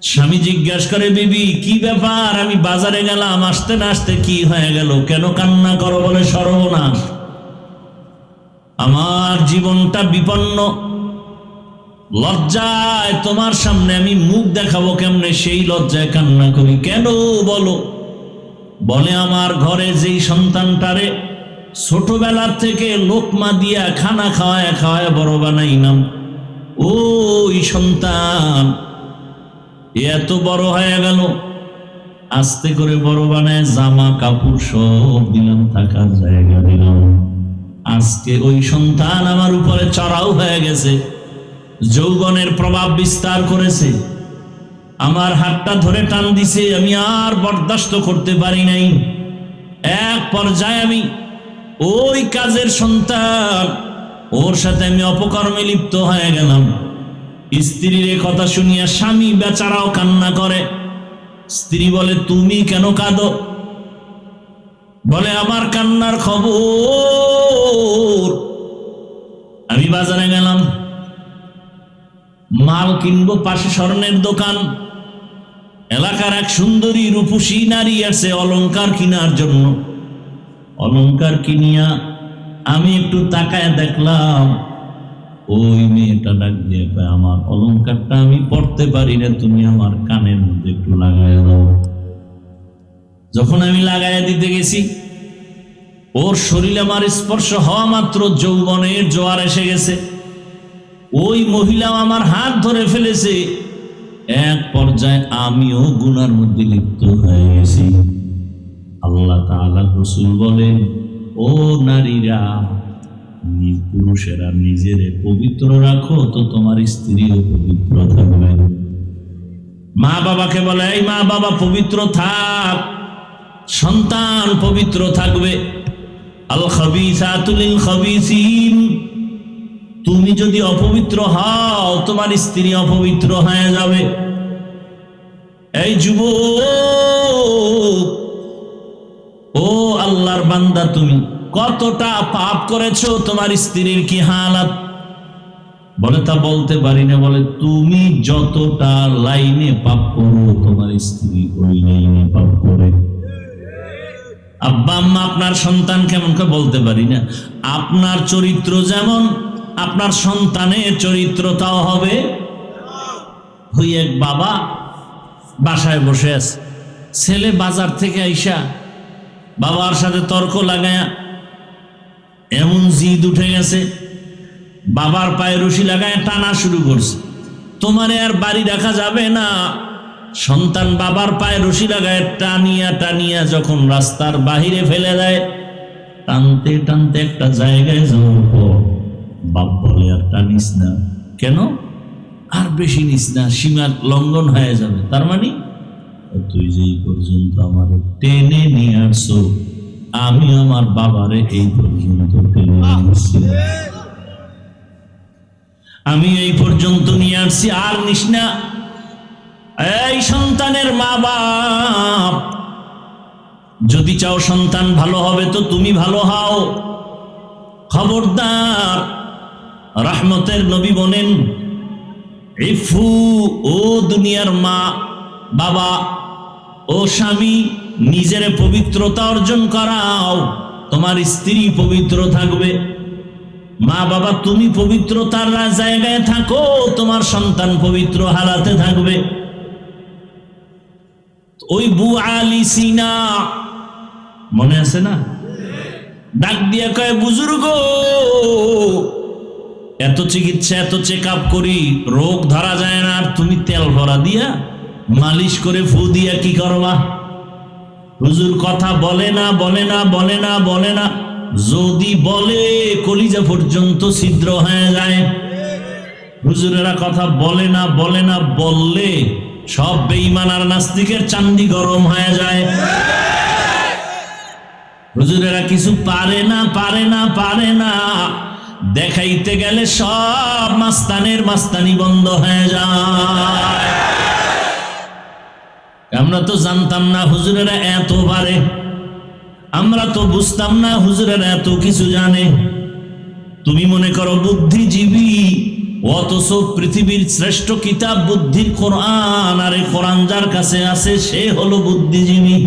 স্বামী জিজ্ঞাসা করে, বিবি কি ব্যাপার? আমি বাজারে গেলাম, আসতে না আসতে কি হয়ে গেল, কেন কান্না করো? বলে, সর্বনাশ, আমার জীবনটা বিপন্ন, লজ্জায় তোমার সামনে আমি মুখ দেখাবো কেমনে, সেই লজ্জায় কান্না করি। কেন বলো? বলে, আমার ঘরে যেই সন্তানটারে ছোটবেলার থেকে লোকমা দিয়া খানা খাওয়ায় খাওয়ায় বড় বানাইলাম, ওই সন্তান এত বড় হয়ে গেল, আস্তে করে বড় বানায় জামা কাপড় সব দিলাম, থাকার জায়গা দিলাম। আজকে ওই সন্তান আমার উপরে চড়াও হয়ে গেছে, যৌবনের প্রভাব বিস্তার করেছে, আমার হাতটা ধরে টান দিছে, আমি আর বরদাস্ত করতে পারি নাই। এক পর্যায়ে আমি ওই কাজের সন্তান, ওর সাথে আমি অপকর্মে লিপ্ত হয়ে গেলাম। স্ত্রীর কথা শুনিয়া স্বামী বেচারাও কান্না করে। স্ত্রী বলে, তুমি কেন কাঁদো? বলে, আমার কান্নার খবর, আমি বাজারে গেলাম, মাল কিনবো, পাশে স্বর্ণের দোকান, এলাকার এক সুন্দরী রূপসী নারী আছে অলংকার কেনার জন্য। অলংকার কিনিয়া আমি একটু তাকায় দেখলাম, ওই মেয়েটা ডাক দিয়ে কয়, আমার অলংকারটা আমি পড়তে পারি না, তুমি আমার কানের মধ্যে একটু লাগাইয়া দাও। যখন আমি লাগাইয়া দিতে গেছি, ওর শরীরে আমার স্পর্শ হওয়া মাত্র যৌবনের জোয়ার এসে গেছে। ওই মহিলা আমার হাত ধরে ফেলেছে। এক পর্যায়ে আমিও গুনার মধ্যে লিপ্ত হয়ে গেছি। আল্লাহ তাআলা, রাসূল বলেন, ও নারীরা, পুরুষেরা নিজেরে পবিত্র রাখো, তো তোমার স্ত্রীও পবিত্র থাকবে। মা বাবাকে বলে, এই মা বাবা পবিত্র থাক, সন্তান পবিত্র থাকবে। আল খাবিসাতু লিল খাবিসিন, তুমি যদি অপবিত্র হও, তোমার স্ত্রী অপবিত্র হয়ে যাবে। এই যুবক, ও আল্লাহর বান্দা, তুমি কতটা পাপ করেছো, তোমার স্ত্রীর কি হালাত? বলে, তা বলতে পারি না। বলে, তুমি যতটা লাইনে পাপ করো, তোমার স্ত্রী ওই লাইনে পাপ করে। আব্বা আম্মা আপনার সন্তান কেমন করে বলতে পারি না। আপনার চরিত্র যেমন, আপনার সন্তানের চরিত্রটাও হবে। ওই এক বাবা বাসায় বসে আছে, ছেলে বাজার থেকে আইসা বাবার সাথে তর্ক লাগায়া এমন জিদ উঠে গেছে, বাবার পায়ে রশি লাগায় টানা শুরু করছে। তোমারে আর বাড়ি রাখা যাবে না। সন্তান বাবার পায়ে রশি লাগায় টানিয়া টানিয়া যখন রাস্তার বাহিরে ফেলে দেয়, টানতে টানতে একটা জায়গায় যাওয়ার পর বাপ বলে, আর টানিস না। কেন? আর বেশি নিস না, সীমা লঙ্ঘন হয়ে যাবে। তার মানে তুই যেই পর্যন্ত আমার টেনে নিয়ে আসছো, আমি আমার বাবারে এই পর্যন্ত টেনে আসছি, আমি এই পর্যন্ত নিয়ে আসছি, আর নিস না। এই সন্তানের মা বাপ, যদি চাও সন্তান ভালো হবে, তো তুমি ভালো হও। খবরদার, রহমতের নবী বলেন, ইফু, ও দুনিয়ার মা বাবা, ও স্বামী, নিজের পবিত্রতা অর্জন করাও, তোমার স্ত্রী পবিত্র থাকবে। মা বাবা, তুমি পবিত্রতার জায়গায় থাকো, তোমার সন্তান পবিত্র হালাতে থাকবে। ওই বু আলী সিনা মনে আছে না? ডাক দিয়া কয়, বুজুর্গ, এত চিকিৎসা, এত চেক আপ করি, রোগ ধরা যায় না, আর তুমি তেল ভরা দিয়া মালিশ করে ফু দিয়া কি করবা? হুজুর কথা বলে না, বলে না, বলে না, বলে না। যদি বলে, কলিজা পর্যন্ত ছিদ্র হয়ে যায়। হুজুরেরা কথা বলে না, বলে না, বললে সব বেঈমান আর নাস্তিকের চান্দি গরম হয়ে যায়। হুজুরেরা কিছু পারে না, পারে না, পারে না, দেখাইতে গেলে সব মাস্তানের মাস্তানি বন্ধ হয়ে যায়। আমরা তো জানতাম না হুজুরেরা এত পারে, আমরা তো বুঝতাম না হুজুরেরা এত কিছু জানে। তুমি মনে করো বুদ্ধিজীবী, অথচ পৃথিবীর শ্রেষ্ঠ কিতাব বুদ্ধির কোরআন, আর এই কোরআন যার কাছে আছে সে হলো বুদ্ধিজীবী।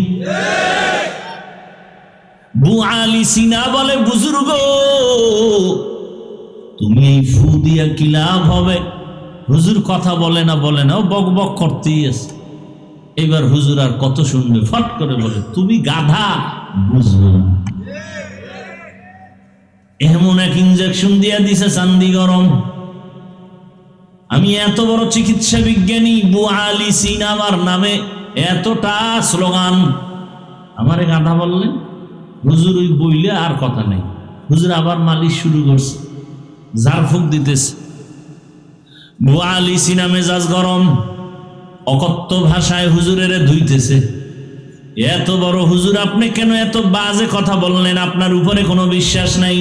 বু আলী সিনা বলে, বুজুর্গ, তুমি এই ফু দিয়া কি লাভ হবে? হুজুর কথা বলে না, বলে না, বক বক করতেই আছে। এবার হুজুর আর কত শুনবে, ফট করে বলে, তুমি গাধা, বুঝবো না। এমন এক ইঞ্জেকশন দিয়া দিছে চান্দি গরম। আমি এত বড় চিকিৎসা বিজ্ঞানী, বু আলী সিনা আমার নামে এতটা স্লোগান। আমারে গাধা বললেন। হুজুর ওই বইলে আর কথা নেই। হুজুর আবার মালিশ শুরু করছে, ঝাড়ফুঁক দিতেছে। বু আলী সিনা মেজাজ গরম, অকথ্য ভাষায় হুজুরের ধুইতেছে। এত বড় হুজুর, আপনি কেন এত বাজে কথা বললেন? আপনার উপরে কোনো বিশ্বাস নাই,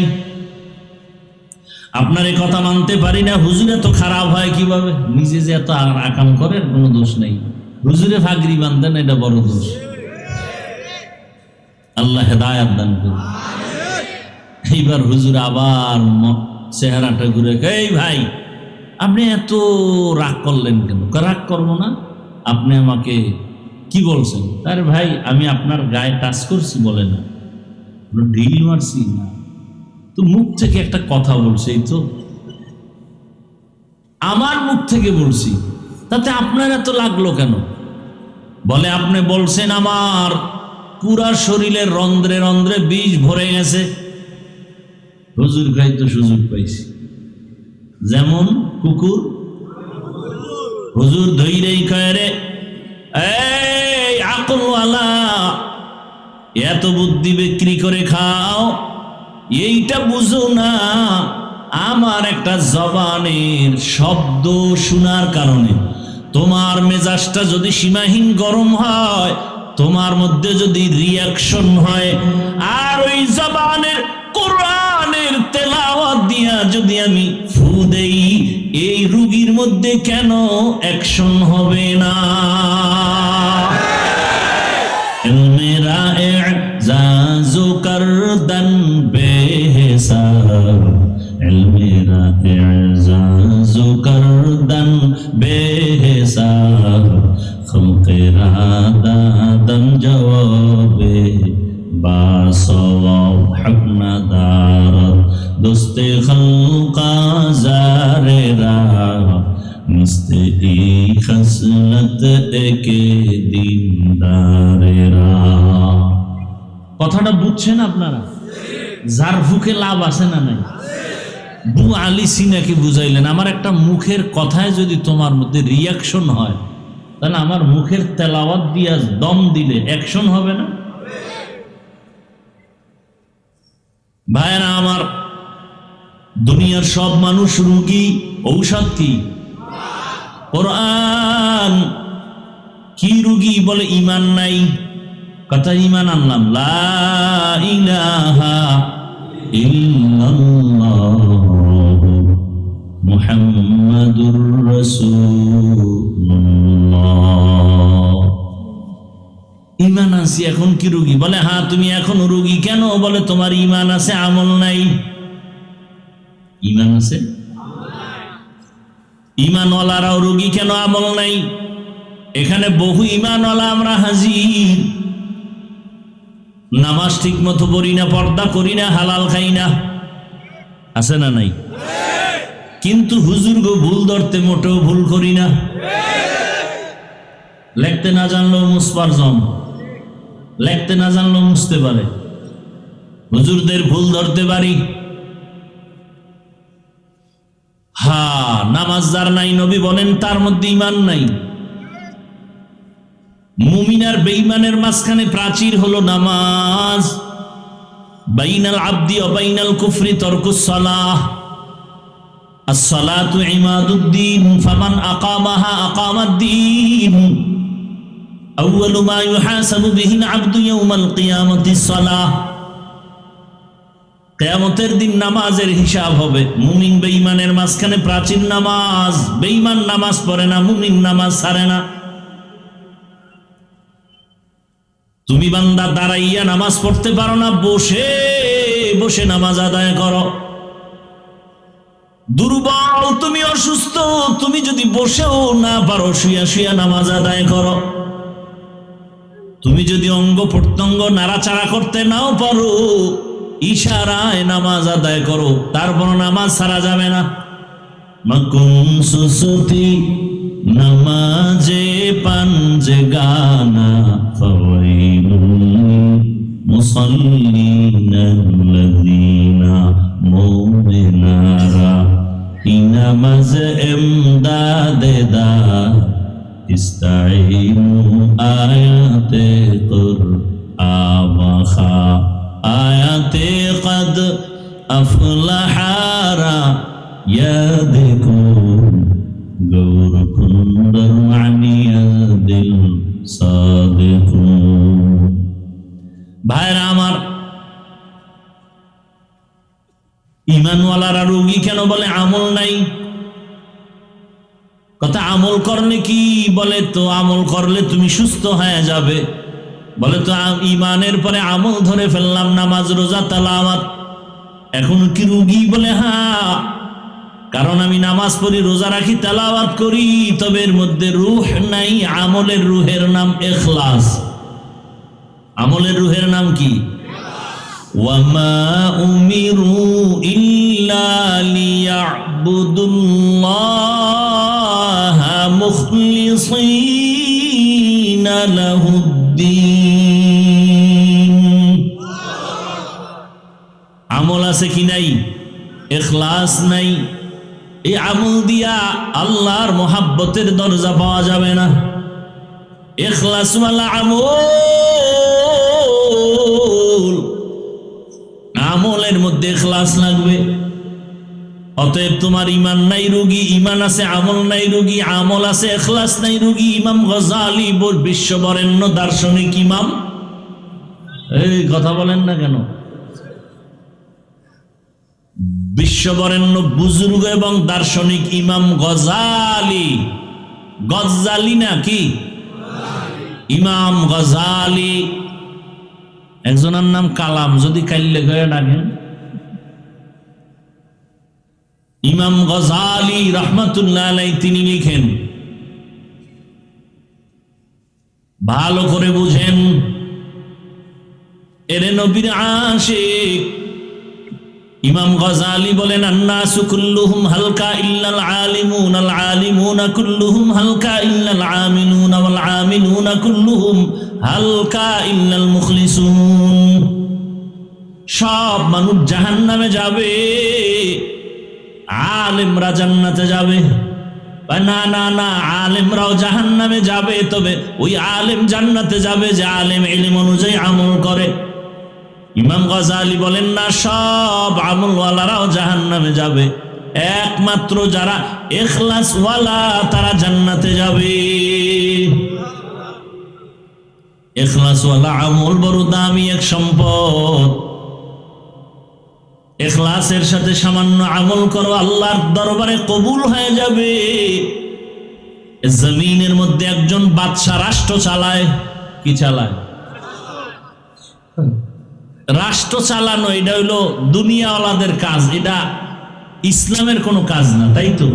আপনার এই কথা মানতে পারি না। হুজুর এত খারাপ হয় কিভাবে? নিজে যে এত আকাম করে কোনো দোষ নেই, হুজুরে ফাগরি বান্ধেন, এটা বড় দোষ। আল্লাহ হেদায়াত দান করুন। এইবার হুজুর আবার চেহারাটা ঘুরে, এই ভাই আপনি এত রাগ করলেন কেন? রাগ করবো না, আপনি আমাকে কি বলছেন? আরে ভাই আমি আপনার গায়ে টাচ করছি বলে না, ঢিল মারছি না তো, মুখ থেকে একটা কথা বলছে, এই তো আমার মুখ থেকে বলছি, তাতে আপনার এত লাগলো কেন? বলে আপনি বলছেন আমার পুরা শরীরের রন্ধ্রে রন্ধ্রে বিষ ভরে গেছে। হুজুর খাই তো সুযোগ পাইছি, যেমন কুকুর। হুজুর ধৈরেই কয়, রে এই আকলওয়ালা, এত বুদ্ধি বিক্রি করে খাও, এইটা বুঝো না আমার একটা জবানের শব্দ শোনার কারণে তোমার মেজাজটা যদি সীমাহীন গরম হয়, তোমার মধ্যে যদি রিয়াকশন হয়, আর ওই জবানের কোরআনের তেলাওয়াত দিয়া যদি আমি ফু দেই, এই রোগীর মধ্যে কেন অ্যাকশন হবে না? মেরা এজাজু করদন বেহিসাব, মেরা এজাজু করদন বেহিসাব, খলকেরা দাদম জবাবে বাসওয়াব হকনা দারত, দোস্তে খলকা জারেরা মিস্তে ই খসলত একে দিনদারেরা। কথাটা বুঝছেন আপনারা? ঝাড়ফুঁকে লাভ আছে না নাই? বু আলী সিনাকে বুঝাইলেন, আমার একটা মুখের কথায় যদি তোমার মধ্যে রিয়াকশন হয়, তাহলে আমার মুখের তেলাওয়াত দিয়া দম দিলে অ্যাকশন হবে না? ভাইরা আমার, দুনিয়ার সব মানুষ রোগী, ঔষধ কি? কোরআন। কি রোগী? বলে ঈমান নাই। কথা ঈমান আনলাম, লা ইলাহা ইল্লাল্লাহ মুহাম্মাদুর রাসূলুল্লাহ। ঈমান আছে, এখন কি রোগী? বলে হ্যাঁ তুমি এখন রোগী কেন? বলে তোমার ঈমান আছে, আমল নাই। ঈমান আছে, ঈমানওয়ালারাও রোগী কেন? আমল নাই। এখানে বহু ঈমানওয়ালা আমরা হাজির, নামাজ ঠিক মতো পড়ি না, পর্দা করি না, হালাল খাই না, আছে না নাই? কিন্তু হুজুর গো ভুল ধরতে মোটেও ভুল করি না। লিখতে না জানলেও মুসপারজম, লিখতে না জানলেও মুছতে পারে। হুজুরদের ভুল ধরতে পারি। হ্যাঁ, নামাজ যার নাই, নবী বলেন তার মধ্যে ঈমান নাই। মুমিন আর বেঈমানের মাঝখানে প্রাচীর হলো নামাজ। বাইনাল আবদি ওয়া বাইনাল কুফরি তারকুস সালাহ। আস-সালাতু ইমাদুদ্দিন ফামান আকামাহা আকামাদ্দিন। আউয়ালু মা ইউহাসাবু বিহিল আবদু ইয়াউমাল কিয়ামাতিস সালাহ। কিয়ামতের দিন নামাজের হিসাব হবে। মুমিন বেঈমানের মাঝখানে প্রাচীর নামাজ। বেঈমান নামাজ পড়ে না, মুমিন নামাজ ছাড়ে না। তুমি বান্দা দাঁড়াইয়া নামাজ পড়তে পারো না, বসে বসে নামাজ আদায় করো। দুর্বল, তুমি অসুস্থ, তুমি যদি বসেও না পারো, শুয়া শুয়া নামাজ আদায় করো। তুমি যদি অঙ্গ প্রত্যঙ্গ নাড়াচাড়া করতে নাও পারো, ইশারায় নামাজ আদায় করো, তারপর নামাজ ছাড়া যাবে না। মাকুম সুসুতি নামাজে পাঞ্জে গানা ফাওয়াইলুল মুসাল্লিনাল্লাযীনা মুমিনারা। এই নামাজ এমদাদ ইস্তাইনু আয়াতে কুরআবা আয়াতে কদ আফলাহারা ইয়াদিকুন গৌর কুন্দর আনিয়াদিল সাদিকুন। ভাইরা আমার, ইমানওয়ালারা রোগী কেন বলে? আমল নাই। কথা আমল করলে কি? বলে তো আমল করলে তুমি সুস্থ হয়ে যাবে। বলে তো ইমানের পরে আমল ধরে ফেললাম, নামাজ রোজা তেলাওয়াত, এখন কি রোগী? বলে হ্যাঁ, কারণ আমি নামাজ পড়ি, রোজা রাখি, তেলাওয়াত করি, তবে এর মধ্যে রূহ নাই। আমলের রূহের নাম ইখলাস। আমলের রূহের নাম কি? ওয়ামা উমিরু ইল্লা লিয়াবুদুল্লাহা মুখলিসিনা লাহুদ্দিন। আমল আছে কি নাই? ইখলাস নাই। এই আমল দিয়া আল্লাহর মোহাব্বতের দরজা পাওয়া যাবে না। ইখলাসওয়ালা আমলের মধ্যে ইখলাস লাগবে। অতএব তোমার ইমান নাই রোগী, ইমান আছে আমল নাই রোগী, আমল আছে ইখলাস নাই রোগী। ইমাম গজালি বিশ্ববরেণ্য দার্শনিক ইমাম, এই কথা বলেন না কেন? বিশ্ববরেণ্য বুজুর্গ এবং দার্শনিক ইমাম গজালি, গজালি না কি? ইমাম গজালি। একজনের নাম কালাম, যদি কাইলে গয়ে ডাকেন। ইমাম গজালি রহমাতুল্লাহ আলাইহি তিনি লিখেন, ভালো করে বুঝেন, এরে নবীর আশিক। ইমাম গজালি বলেন, আন্নাসু কুল্লুহুম হালকা ইল্লাল আলিমুন, আল আলিমুনা কুল্লুহুম হালকা ইল্লাল আমিলুন, ওয়াল আমিলুনা কুল্লুহুম হালকা ইল্লাল মুখলিসুন। সব মানুষ জাহান্নামে যাবে, আলেমরা জান্নাতে যাবে। না না না, আলেমরাও জাহান্নামে যাবে, তবে ওই আলেম জান্নাতে যাবে যে আলেম ইলম অনুযায়ী আমল করে। ইমাম গজালি বলেন না, সব আমলওয়ালারাও জাহান্নামে যাবে, একমাত্র যারা ইখলাসওয়ালা তারা জান্নাতে যাবে। ইখলাসওয়ালা আমল বড় দামি এক সম্পদ। ইখলাসের সাথে সামান্য আমল করো, আল্লাহর দরবারে কবুল হয়ে যাবে। জমিনের মধ্যে একজন বাদশা রাষ্ট্র চালায়। কি চালায়? রাষ্ট্র চালানো এটা হইল দুনিয়াওয়ালাদের কাজ, এটা ইসলামের কোনো কাজ না, তাই তো?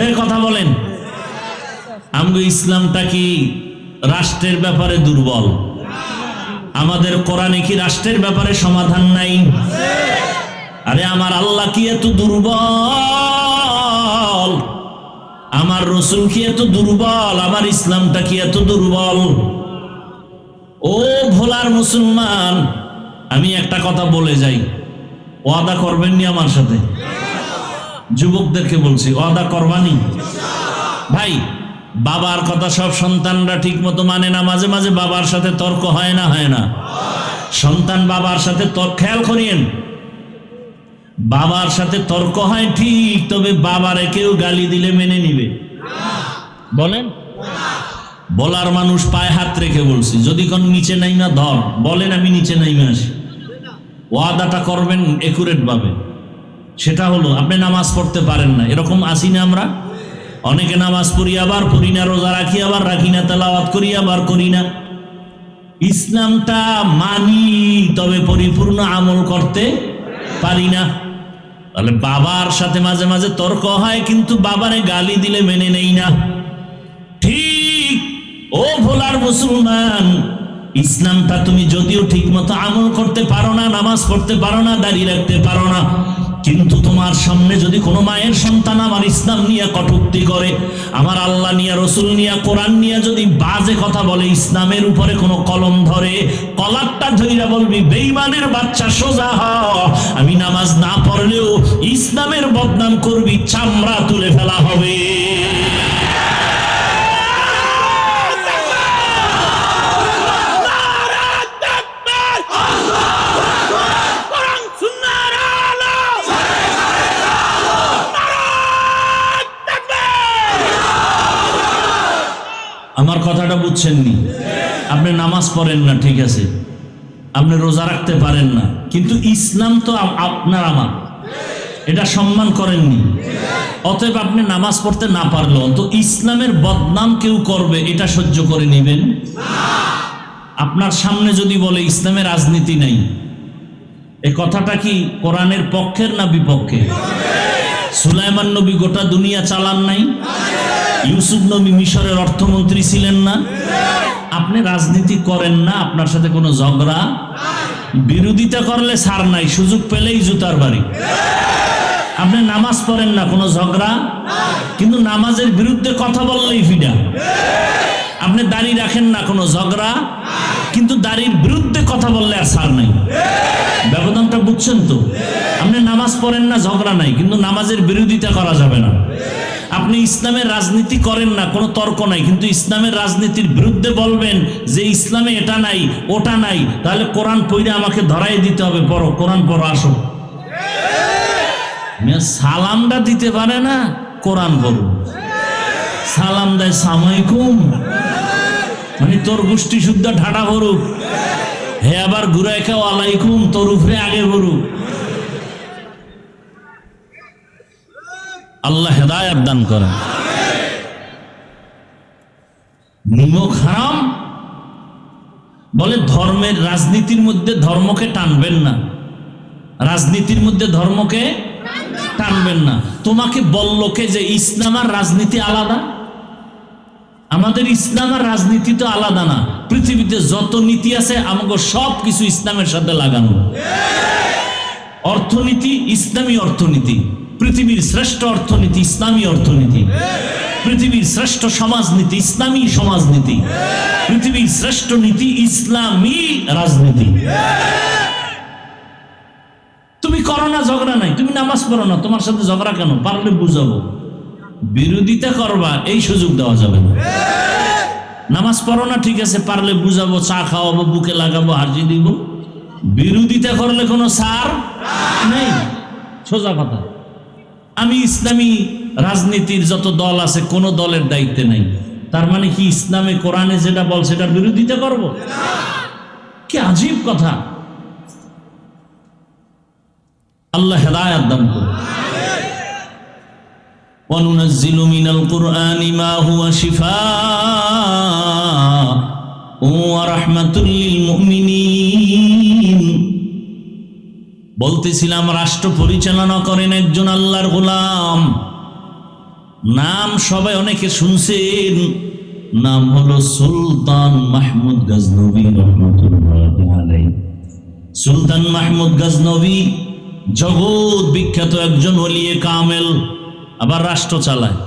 এই কথা বলেন। আমগো ইসলামটা কি রাষ্ট্রের ব্যাপারে দুর্বল? আমাদের কোরআনে কি রাষ্ট্রের ব্যাপারে সমাধান নাই? আরে আমার আল্লাহ কি এত দুর্বল? আমার রসুল কি এত দুর্বল? আমার ইসলামটা কি এত দুর্বল? ও ভোলার মুসলমান, আমি একটা কথা বলে যাই, ওয়াদা করবেননি আমার সাথে? যুবকদেরকে বলছি, ওয়াদা করবানি? ভাই, বাবার কথা সব সন্তানরা ঠিক মতো মানে না, মাঝে মাঝে বাবার সাথে তর্ক হয় না? হয় না? সন্তান বাবার সাথে খেয়াল করিয়েন, বাবার সাথে তর্ক হয় ঠিক, তবে বাবারে কেউ গালি দিলে মেনে নিবে? বলেন। বলার মানুষ পায়ে হাত রেখে বলছি, যদি কোন নিচে নাইমা ধর, বলেন আমি নিচে নাইমা আসি। ওয়াদাটা করবেন একুরেট ভাবে। সেটা হলো, আপনি নামাজ পড়তে পারেন না, এরকম আসি না আমরা? অনেকে নামাজ পড়ি আবার পড়ি না, রোজা রাখি আবার রাখি না, তেলাওয়াত করি আবার করি না। ইসলামটা মানি, তবে পরিপূর্ণ আমল করতে পারি না। তাহলে বাবার সাথে মাঝে মাঝে তর্ক হয়, কিন্তু বাবারে গালি দিলে মেনে নেই না। ঠিক ও ভোলার মুসলমান, ইসলামটা তুমি যদিও ঠিক মতো আমল করতে পারো না, নামাজ পড়তে পারো না, দাঁড়িয়ে রাখতে পারো না, কিন্তু তোমার সামনে যদি কোনো মায়ের সন্তান আমার ইসলাম নিয়ে কটূক্তি করে, আমার আল্লাহ নিয়ে, রসুল নিয়ে, কোরআন নিয়ে যদি বাজে কথা বলে, ইসলামের উপরে কোনো কলম ধরে, কলারটা ধইরা বলবি, বেঈমানের বাচ্চা সোজা হ। আমি নামাজ না পড়লেও ইসলামের বদনাম করবি, চামড়া তুলে ফেলা হবে। বুঝছেননি? আপনি নামাজ পড়েন না, ঠিক আছে, আপনি রোজা রাখতে পারেন না, কিন্তু ইসলাম তো আপনার আমার, এটা সম্মান করেননি। অতএব আপনি নামাজ পড়তে না পারলেও তো ইসলামের বদনাম কেউ করবে এটা সহ্য করে নেবেন। আপনার সামনে যদি বলে ইসলামের রাজনীতি নাই, এই কথাটা কি কোরআনের পক্ষের না বিপক্ষে? সুলাইমান নবী গোটা দুনিয়া চালান নাই? ইউসুফ নবী মিশরের অর্থমন্ত্রী ছিলেন না? আপনি রাজনীতি করেন না, আপনার সাথে কোনো ঝগড়া, বিরোধিতা করলে ছাড় নাই, সুযোগ পেলেই জুতার বাড়ি। আপনি নামাজ পড়েন না, কোনো ঝগড়া, কিন্তু নামাজের বিরুদ্ধে কথা বললেই ফিডা। আপনি দাড়ি রাখেন না, কোনো ঝগড়া, কিন্তু দাড়ির বিরুদ্ধে কথা বললে আর ছাড় নাই। ব্যবধানটা বুঝছেন তো? আপনি নামাজ পড়েন না, ঝগড়া নাই, কিন্তু নামাজের বিরোধিতা করা যাবে না। আপনি ইসলামের রাজনীতি করেন না, কোনো তর্ক নাই, কিন্তু ইসলামের রাজনীতির বিরুদ্ধে বলবেন যে ইসলামে এটা নাই ওটা নাই, তাহলে কোরআন পড়ে আমাকে ধরাই দিতে হবে, পড়ো কোরআন পড়ো, আসো। সালামটা দিতে পারে না, কোরআন পড়ো। সালাম দেয় সালামালাইকুম, মানে তোর গোষ্ঠী শুদ্ধ ঠাটা ভরুক, হে আবার ঘুরাই খাও আলাইকুম, তোর উপরে আগে ভরুক। আল্লাহ হেদায়েত দান করেন। নিমক হারাম বলে ধর্মের, রাজনীতির মধ্যে ধর্মকে টানবেন না, রাজনীতির মধ্যে ধর্মকে টানবেন না। তোমাকে বলল কে যে ইসলাম আর রাজনীতি আলাদা? আমাদের ইসলাম আর রাজনীতি তো আলাদা না। পৃথিবীতে যত নীতি আছে আমাকে সব কিছু ইসলামের সাথে লাগানো। অর্থনীতি ইসলামী অর্থনীতি, পৃথিবীর শ্রেষ্ঠ অর্থনীতি ইসলামী অর্থনীতি, পৃথিবীর শ্রেষ্ঠ সমাজনীতি ইসলামী সমাজনীতি, পৃথিবীর শ্রেষ্ঠ নীতি ইসলামী রাজনীতি। তুমি করো না, ঝগড়া নাই, তুমি নামাজ পড়ো না, তোমার সাথে ঝগড়া কেন? পারলে বুঝাবো। বিরোধিতা করবা এই সুযোগ দেওয়া যাবে না। নামাজ পড়ো না, ঠিক আছে, পারলে বুঝাবো, চা খাওয়াবো, বুকে লাগাবো, হাজি দিব। বিরোধিতা করলে কোনো সার নেই, সোজা কথা। আমি ইসলামী রাজনীতির যত দল আছে কোনো দলের দায়িত্বে নাই, তার মানে কি ইসলামে কোরআনে যেটা বল সেটার বিরোধিতা করব? কি আজীব কথা। আল্লাহ হেদায়েত দান করুন। وَنُنَزِّلُ مِنَ الْقُرْآنِ مَا هُوَ شِفَاءٌ وَرَحْمَةٌ لِلْمُؤْمِنِينَ। বলতেছিলাম রাষ্ট্র পরিচালনা করেন একজন আল্লাহর গোলাম, নাম সবাই অনেকে শুনছেন, নাম হলো সুলতান মাহমুদ গজনবী রাহমাতুল্লাহি আলাইহি। সুলতান মাহমুদ গজনবী জগৎ বিখ্যাত একজন ওলিয়ে কামেল, আবার রাষ্ট্র চালায়।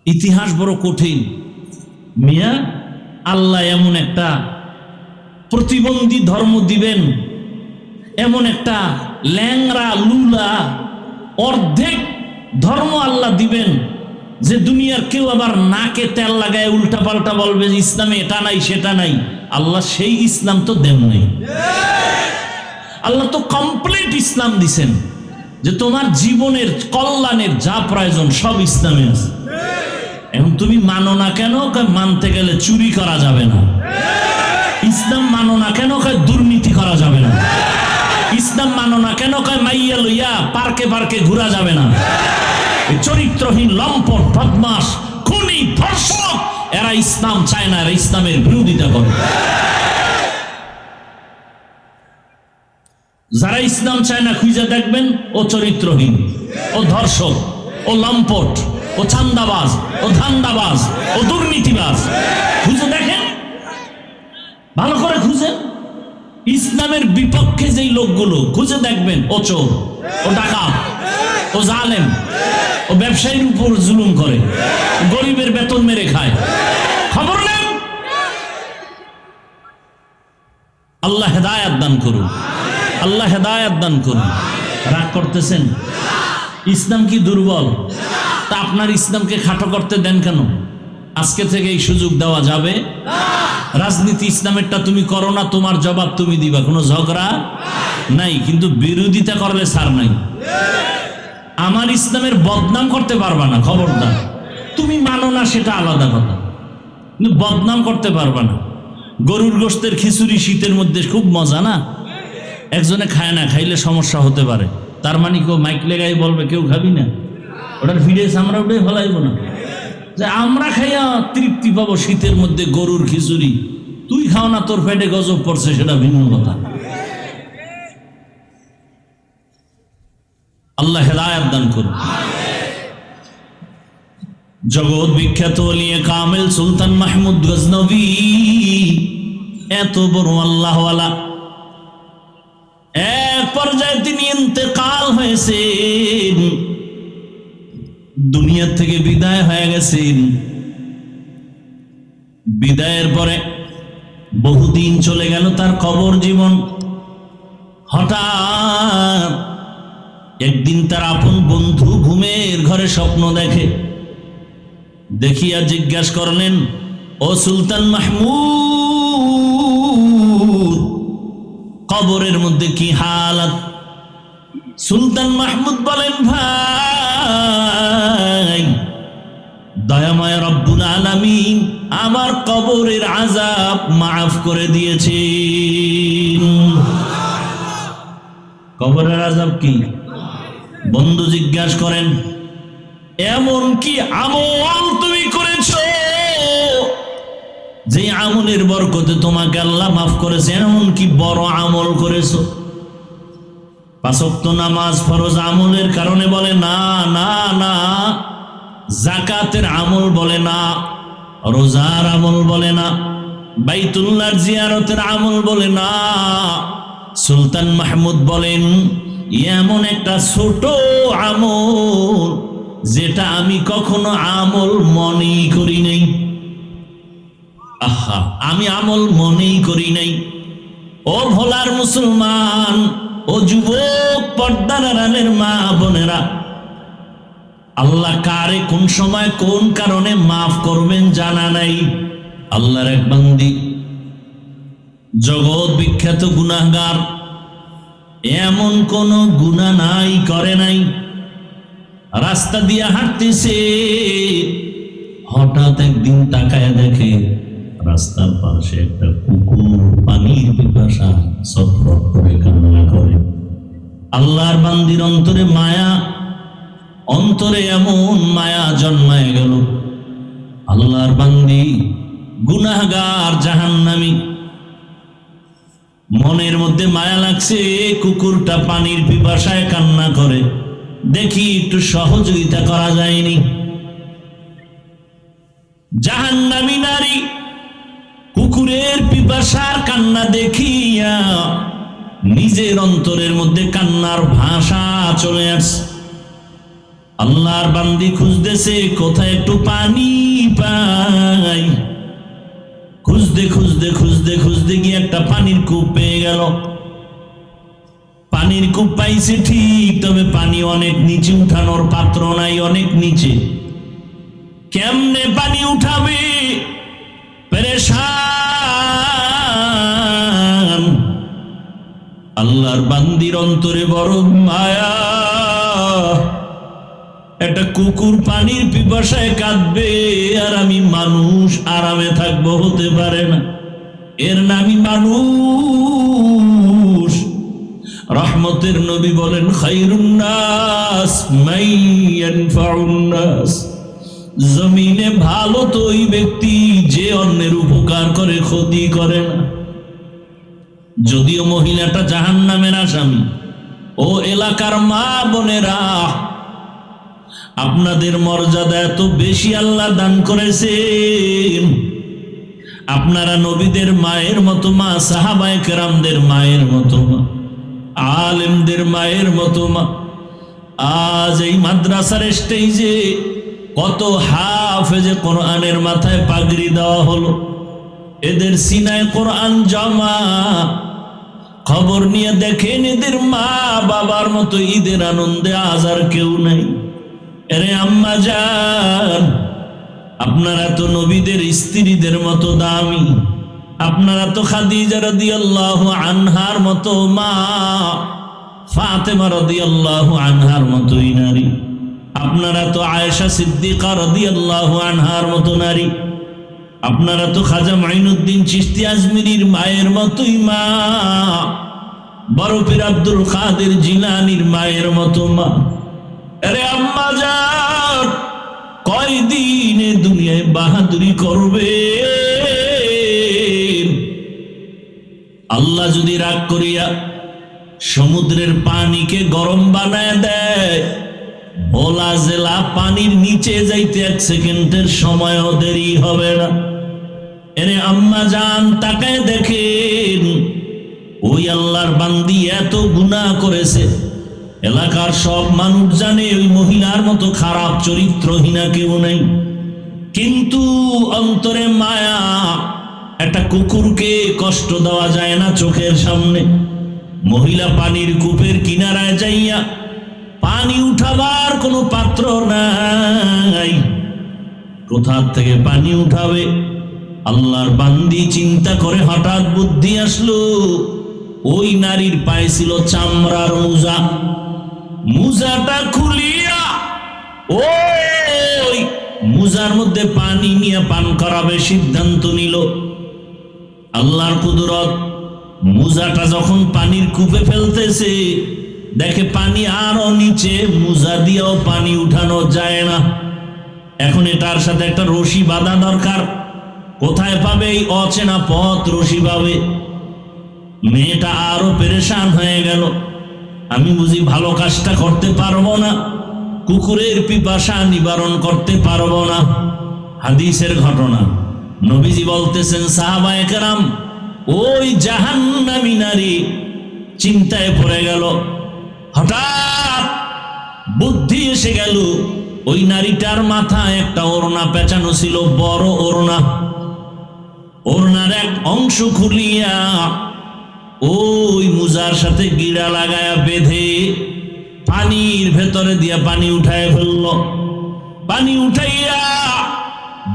ইতিহাস বড় কঠিন মিয়া। আল্লাহ এমন একটা প্রতিবন্ধী ধর্ম দিবেন, এমন একটা ল্যাংরা লুলা অর্ধেক ধর্ম আল্লাহ দিবেন যে দুনিয়ার কেউ আবার নাকে তেল লাগায় উল্টা পাল্টা বলবে যে ইসলামে এটা নাই সেটা নাই। আল্লাহ সেই ইসলাম তো দেন নাই। আল্লাহ তো কমপ্লিট ইসলাম দিছেন, যে তোমার জীবনের কল্যাণের যা প্রয়োজন সব ইসলামে আছে। এখন তুমি মানো না কেন? মানতে গেলে চুরি করা যাবে না। ইসলাম মানো না কেন? দুর্নীতি করা যাবে না। ইসলাম মানো না কেন? মাইয়া লইয়া পার্কে পার্কে ঘোরা যাবে না। চরিত্রহীন লম্পট বদমাশ খুনি ধর্ষক এরা ইসলাম চায় না, এরা ইসলামের বিরোধিতা করে। যারা ইসলাম চায় না খুঁজে দেখবেন ও চরিত্রহীন, ও ধর্ষক, ও লম্পট, ও চান্দাবাজ, ও ধান্দাবাজ, ও দুর্নীতিবাজ। খুঁজে দেখেন, ভালো করে খুঁজেন। ইসলামের বিপক্ষে যেই লোকগুলো খুঁজে দেখবেন, ও চোর, ও ডাকাত, ও জালেম, ও ব্যবসায়ীর উপর জুলুম করে, গরিবের বেতন মেরে খায়। খবর নেন। আল্লাহ হেদায়েত দান করুন, আল্লাহ হেদায়েত দান করুন। রাগ করতেছেন? ইসলাম কি দুর্বল? তা আপনার ইসলামকে খাটো করতে দেন কেন? আজকে থেকে এই সুযোগ দেওয়া যাবে। রাজনীতি ইসলামেরটা তুমি করো না, তোমার জবাব তুমি দিবা, কোনো ঝগড়া নাই, কিন্তু বিরোধিতা করলে ছাড় নাই। আমার ইসলামের বদনাম করতে পারবা না, খবরদার। তুমি মানো না সেটা আলাদা কথা, কিন্তু বদনাম করতে পারবা না। গরুর গোশতের খিচুড়ি শীতের মধ্যে খুব মজা না, একজনে খায় না, খাইলে সমস্যা হতে পারে, তার মানে কেউ মাইক লেগাই বলবে কেউ খাবি না, ওটার ভিডিওস আমরা উঠে ফেলাইব না, যে আমরা খাইয়া তৃপ্তি পাবো শীতের মধ্যে গরুর খিচুড়ি, তুই খাও না, তোর পেটে গজব পড়ছে, সেটা ভিন্ন কথা। আল্লাহ হেদায়েত দান করুন। জগৎ বিখ্যাত ওলিয়ে কামেল সুলতান মাহমুদ গজনবী, এত বড় আল্লাহওয়ালা, এক পর্যায়ে তিনি ইন্তেকাল হয়েছেন, দুনিয়া থেকে বিদায় হয়ে গেছেন। বিদায়ের পরে বহুদিন চলে গেল তার কবর জীবন। হঠাৎ একদিন তার আপন বন্ধু ঘুমের ঘরে স্বপ্ন দেখে, দেখিয়া জিজ্ঞাসা করলেন, ও সুলতান মাহমুদ, কবরের মধ্যে কি হালাত? সুলতান মাহমুদ বলেন, ভাই, দয়াময় রব্বুল আলামিন আমার কবরের আযাব মাফ করে দিয়েছেন। কবরের আযাব কি? বন্ধু জিজ্ঞাসা করেন, এমন কি আমল তুমি করেছো যে আমলের বরকতে তোমাকে আল্লাহ মাফ করেছে? এমন কি বড় আমল করেছো? 5 ওয়াক্ত নামাজ ফরজ আমলের কারণে বলে না, না না, যাকাতের আমল বলে না, রোজার আমল বলে না, বাইতুল্লাহর জিয়ারতের আমল বলে না। সুলতান মাহমুদ বলেন, এমন একটা ছোট আমল যেটা আমি কখনো আমল মনেই করি নাই। আহা, আমি আমল মনেই করি নাই। ও ভোলার মুসলমান, ও যুবক, পর্দার আড়ালের মা বোনেরা, আল্লাহ কারে কোন সময় কোন কারণে মাফ করবেন জানা নাই। আল্লাহর এক বান্দি, জগৎ বিখ্যাত গুনাহগার, এমন কোন গুনাহ নাই করে নাই, রাস্তা দিয়ে হাঁটতেছে, হঠাৎ একদিন তাকায় দেখে রাস্তার পাশে একটা কুকুর পানির পিপাসা ছটফট করে কান্না করে। আল্লাহর বান্দির অন্তরে মায়া, অন্তরে এমন মায়া জন্মায় গেল। আল্লাহর বান্দি গুনাহগার, জাহান্নামী, মনের মধ্যে মায়া লাগছে, কুকুরটা পানির পিপাসায় কান্না করে, দেখি একটু সহযোগিতা করা যায়নি। জাহান্নামী নারী কুকুরের পিপাসার কান্না দেখিয়া নিজের অন্তরের মধ্যে কান্নার ভাষা চলে আসছে। আল্লাহর বান্দি খুঁজতেছে কোথায় একটু পানি পাই, খুঁজতে খুঁজতে খুঁজতে খুঁজতে গিয়ে একটা পানির কূপ পেয়ে গেল। পানির কূপ পাইছে ঠিক, তবে পানি অনেক নিচে, উঠানোর পাত্র নাই, অনেক নিচে। কেমনে পানি উঠাবে? পেরেশান। আল্লাহর বান্দির অন্তরে বড় মায়া, একটা কুকুর পানির পিপাসায় কাঁদবে আর আমি মানুষ আরামে থাকবো, হতে পারে না। এর নামই মানুষ। রহমতের নবী বলেন, খায়রুন নাস মান ইয়ানফাউন নাস, জমিনে ভালো তো ওই ব্যক্তি যে অন্যের উপকার করে, ক্ষতি করে না। যদিও মহিলাটা জাহান্নামের আসামি। ও এলাকার মা বোনেরা, আপনাদের মর্যাদা এত বেশি আল্লাহ দান করেছেন, আপনারা নবীদের মায়ের মতো মা, সাহাবায়ে কেরামদের মায়ের মতো মা, আলেমদের মায়ের মতো মা। আজ এই মাদ্রাসার স্টেজে কত হাফেজে কোরআনের মাথায় পাগড়ি দেওয়া হলো, এদের সিনায় কোরআন জমা। খবর নিয়ে দেখেন, এদের মা বাবার মতো ঈদের আনন্দে আজ আর কেউ নাই। আরে আম্মা জান, আপনারা তো নবীদের স্ত্রীদের মতো দামি, আপনারা তো খাদিজা রাদিয়াল্লাহু আনহার মতো মা, ফাতেমা রাদিয়াল্লাহু আনহার মতোই নারী, আপনারা তো আয়েশা সিদ্দিকা রাদিয়াল্লাহু আনহার মতো নারী। আপনারা তো খাজা মাইনুদ্দিন চিশতি আজমিরির মায়ের মতোই মা, বড় পীর আব্দুল কাদের জিলানীর মায়ের মতো মা। আরে আম্মা জান, কয়দিনে দুনিয়ায় বাহাদুরি করবে? আল্লাহ যদি রাগ করিয়া সমুদ্রের পানিকে গরম বানায় দেয়, ভোলা জেলা পানির নিচে যাইতে 1 সেকেন্ডের সময়ও দেরি হবে না। এরে আম্মা জান, তাকায় দেখেন ওই আল্লাহর বান্দি এত গুনাহ করেছে, এলাকার সব মানুষ জানে ওই মহিলার মতো খারাপ চরিত্রহীনা কেউ নেই, কিন্তু অন্তরে মায়া। একটা কুকুরকে কষ্ট দেওয়া যায় না চোখের সামনে। মহিলা পানির কূপের কিনারায় যাইয়া পানি উঠাবার কোনো পাত্র নাই, কোথা থেকে পানি উঠাবে? আল্লাহর বান্দি চিন্তা করে হঠাৎ বুদ্ধি আসলো, ওই নারীর পায়ে ছিল চামড়ার মোজা। মোজাটা খুলিয়া ওই মোজার মধ্যে পানি নিয়ে পান করাবে সিদ্ধান্ত নিল। আল্লাহর কুদরত, মোজাটা যখন পানির কূপে ফেলতেছে, দেখে পানি আরো নিচে, মোজা দিয়েও পানি উঠানো যায় না। এখন এটার সাথে একটা রশি বাঁধা দরকার। কোথায় পাবে এই অচেনা পথ রশি পাবে? মেয়েটা আরো পেরেশান হয়ে গেল, আমি বুঝি ভালো কাজটা করতে পারবো না, কুকুরের পিপাসা নিবারণ করতে পারবো না। হাদিসের ঘটনা, নবীজি বলতেছেন, সাহাবায়ে কেরাম ওই জাহান্নামী নারী চিন্তায় পড়ে গেল। হঠাৎ বুদ্ধি এসে গেল, ওই নারীটার মাথায় একটা ওড়না পেঁচানো ছিল, বড় ওড়না। ওড়নার এক অংশ খুলিয়া ওই মুজার সাথে গিরা লাগায়া বেঁধে পানির ভেতরে দিয়া পানি উঠায় ফেলল। পানি উঠাইয়া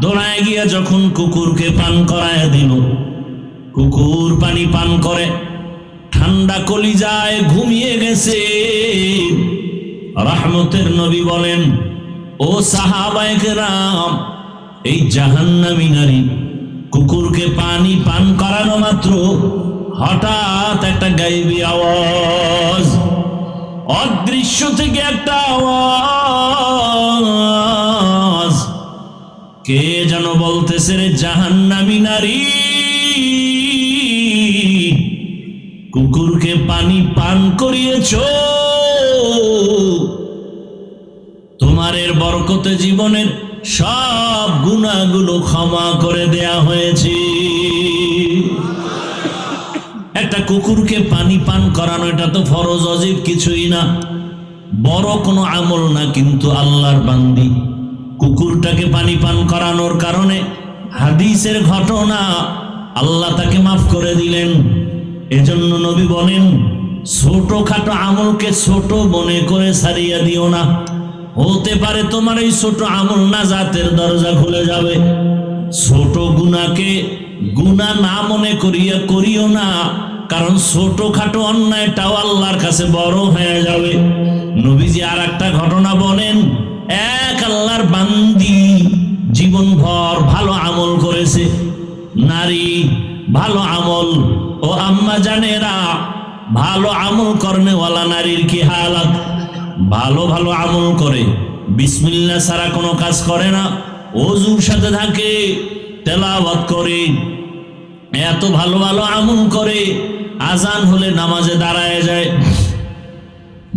দৌড়ায় গিয়া যখন কুকুরকে পান করায় দিল, কুকুর পানি পান করে ঠান্ডা কলিজায় ঘুমিয়ে গেছে। রহমতের নবী বলেন, ও সাহাবায়ে কেরাম, এই জাহান্নামী নারী কুকুরকে পানি পান করানো মাত্র হঠাৎ একটা গায়েবী আওয়াজ, অদৃশ্য থেকে একটা আওয়াজ, কে যেন বলতেছে, রে জাহান্নামী নারী, কুকুরকে পানি পান করিয়েছো, তোমার এর বরকতে জীবনের সব গুনাহগুলো ক্ষমা করে দেয়া হয়েছে। একটা কুকুরকে পানি পান করানো, এটা তো ফরজ অজিব কিছুই না, বড় কোনো আমল না, কিন্তু আল্লাহর বান্দি কুকুরটাকে পানি পান করানোর কারণে হাদিসের ঘটনা, আল্লাহ তাকে মাফ করে দিলেন। এজন্য নবী বলেন, ছোটখাটো আমলকে ছোট মনে করে ছাড়িয়ে দিও না, হতে পারে তোমার এই ছোট আমল নাজাতের দরজা খুলে যাবে। ছোট গুনাহকে গুনাহ না মনে করিও না, কারণ ছোটখাটো অন্যায়টাও আল্লাহর কাছে বড় হয়ে যাবে। নবীজি আর একটা ঘটনা বলেন, এক আল্লাহর বান্দি জীবনভর ভালো আমল করেছে, নারী ভালো আমল, ও আম্মা জানেরা, ভালো আমল করনেওয়ালা নারীর কি হালাত? ভালো ভালো আমল করে, বিসমিল্লাহ ছাড়া কোনো কাজ করে না, ওযুর সাথে থাকে, তেলাওয়াত করে, এত ভালো ভালো আমল করে, আজান হলে নামাজে দাঁড়ায় যায়।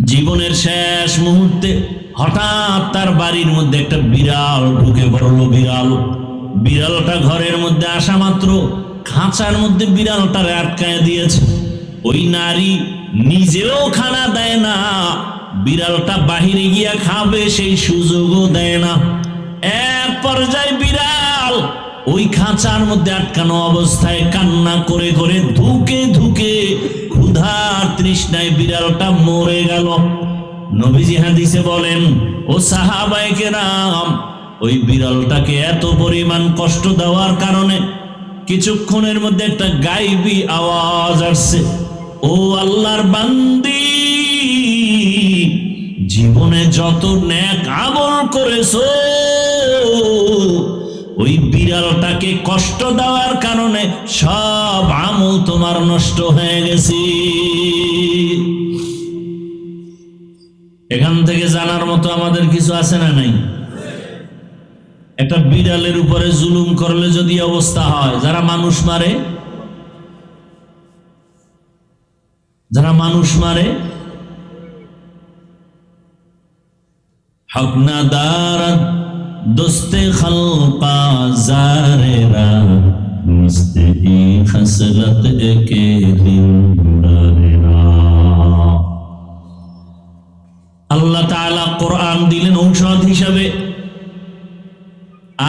জীবনের শেষ মুহূর্তে হঠাৎ তার বাড়ির মধ্যে একটা বিড়াল ঢুকে পড়লো। বিড়ালটা ঘরের মধ্যে আসা মাত্র খাঁচার মধ্যে বিড়ালটারে আটকায় দিয়েছে। ওই নারী নিজেও খানা দেয় না, বিড়ালটা বাহিরে গিয়া খাবে সেই সুযোগও দেয় না। এক পর্যায়ে বিড়াল ওই খাঁচার মধ্যে আটকানো অবস্থায় কান্না করে করে ধুকে ধুকে ক্ষুধার তৃষ্ণায় বিড়ালটা মরে গেল। নবীজি হাদিসে বলেন, ও সাহাবায়ে কেরাম, ওই বিড়ালটাকে এত পরিমাণ কষ্ট দেওয়ার কারণে কিছুক্ষণের মধ্যে একটা গায়েবী আওয়াজ আসছে, ও আল্লাহর বান্দি, জীবনে যত নেক আমল করেছো ওই বিড়ালটাকে কষ্ট দেওয়ার কারণে সব আমল তোমার নষ্ট হয়ে গেছে। এখান থেকে জানার মতো আমাদের কিছু আছে না নাই? একটা বিড়ালের উপরে জুলুম করলে যদি অবস্থা হয়, যারা মানুষ মারে হক না দারদ দোস্তে খলকা জারেরা মিস্তে ই খসলত একে দিনদারেরা। আল্লাহ তাআলা কোরআন দিলেন ঔষধ হিসাবে।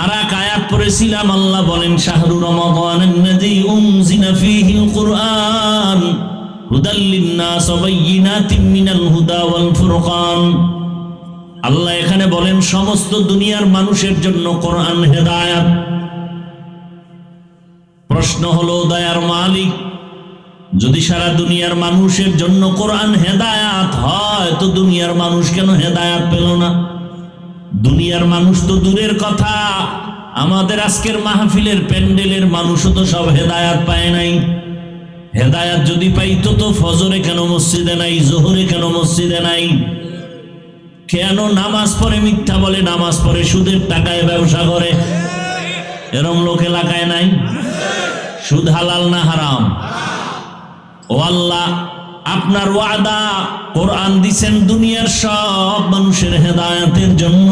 আর এক আয়াত পড়েছিলাম, আল্লাহ বলেন শাহরু রমাদানাল্লাযী উনজিলা ফীহিল কুরআন হুদাল লিন-নাস ওয়া বাইয়িনাতিন মিনাল হুদা ওয়াল ফুরকান। আল্লাহ এখানে বলেন সমস্ত দুনিয়ার মানুষের জন্য কোরআন হেদায়েত। প্রশ্ন হলো, দয়ার মালিক যদি সারা দুনিয়ার মানুষের জন্য কোরআন হেদায়েত হয়, তো দুনিয়ার মানুষ কেন হেদায়েত পেল না? দুনিয়ার মানুষ তো দূরের কথা, আমাদের আজকের মাহফিলের প্যান্ডেলের মানুষও তো সব হেদায়েত পায় নাই। হেদায়েত যদি পাইতো তো ফজরে কেন মসজিদে নাই, জোহরে কেন মসজিদে নাই? কেন নামাজ পড়ে মিথ্যা বলে, নামাজ পড়ে সুদের টাকায় ব্যবসা করে? এরম লোক এলাকায় নাই? সুদ হালাল না হারাম? ও আল্লাহ, আপনার ওয়াদা, কোরআন দিছেন দুনিয়ার সব মানুষের হেদায়েতের জন্য।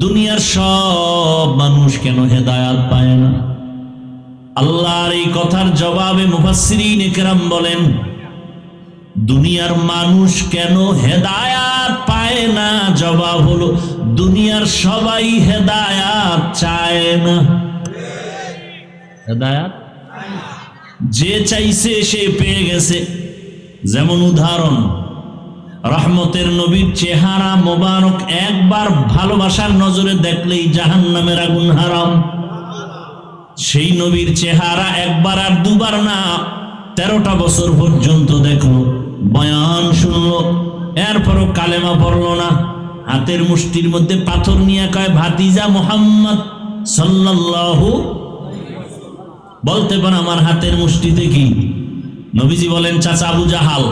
দুনিয়ার সব মানুষ কেন হেদায়েত পায় না? আল্লাহর এই কথার জবাবে মুফাসসিরিন ইকরাম বলেন, দুনিয়ার মানুষ কেন হেদায়েত পায় না? জবাব হলো, দুনিয়ার সবাই হেদায়েত চায় না। হেদায়েত যে চাইছে সে পেয়ে গেছে। যেমন উদাহরণ, রহমতের নবীর চেহারা মোবারক একবার ভালোবাসার নজরে দেখলেই জাহান্নামের আগুন হারাম। সেই নবীর চেহারা একবার আর দুবার না, 13টা বছর পর্যন্ত দেখলো, বয়ান শুনলো, এরপরও কালেমা পড়লো না। হাতের মুষ্টির মধ্যে পাথর নিয়ে কয়, ভাতিজা মুহাম্মদ সাল্লাল্লাহু। বলতে পারে আমার হাতের মুষ্টিতে কি? নবীজি বলেন, চাচা আবু জাহাল।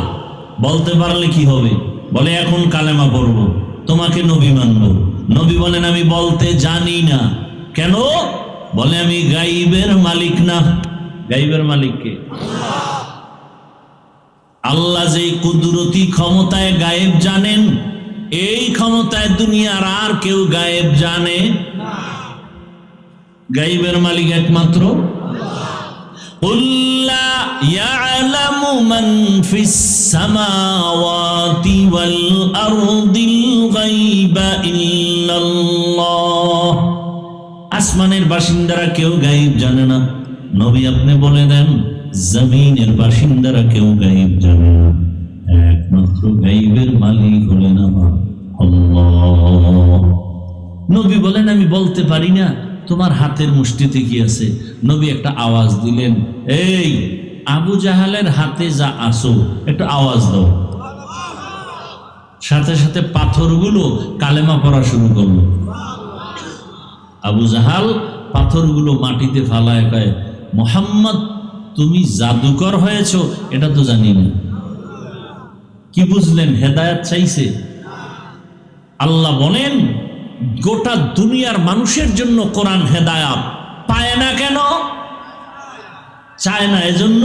বলতে পারলে কি হবে? বলে, এখন কালেমা পড়বো, তোমাকে নবী মানব। নবী বলেন, আমি বলতে জানি না। কেন? বলে, আমি গাইবের মালিক না। গাইবের মালিক কে? আল্লাহ যেই কুদরতি ক্ষমতায় গায়েব জানেন, এই ক্ষমতায় দুনিয়ার আর কেউ গায়েব জানে না। গাইবের মালিক একমাত্র قُلْ لَا يَعْلَمُ مَنْ فِي السَّمَاوَاتِ وَالْأَرْضِ الْغَيْبَ إِلَّا اللَّهُ। আসমানের বাসিন্দারা কেউ গায়েব জানে না। নবী আপনি বলে দেন, জমিনের বাসিন্দারা কেউ গায়েব জানে না। একমাত্র গায়েবের মালিক হলেন আমার আল্লাহ। নবী বলেন, আমি বলতে পারি না তোমার হাতের মুষ্টিতে কি আছে। নবী একটা আওয়াজ দিলেন, এই আবু জাহালের হাতে যা আসো, একটা আওয়াজ দাও। সাথে সাথে পাথরগুলো কালেমা পড়া শুরু করলো। আবু জাহাল পাথরগুলো মাটিতে ফালায় কয়, মুহাম্মদ তুমি জাদুকর হয়েছ, এটা তো জানি না। কি বুঝলেন? হেদায়েত চাইছে। আল্লাহ বলেন, গোটা দুনিয়ার মানুষের জন্য কোরআন হেদায়েত পায় না। কেন চায় না? এজন্য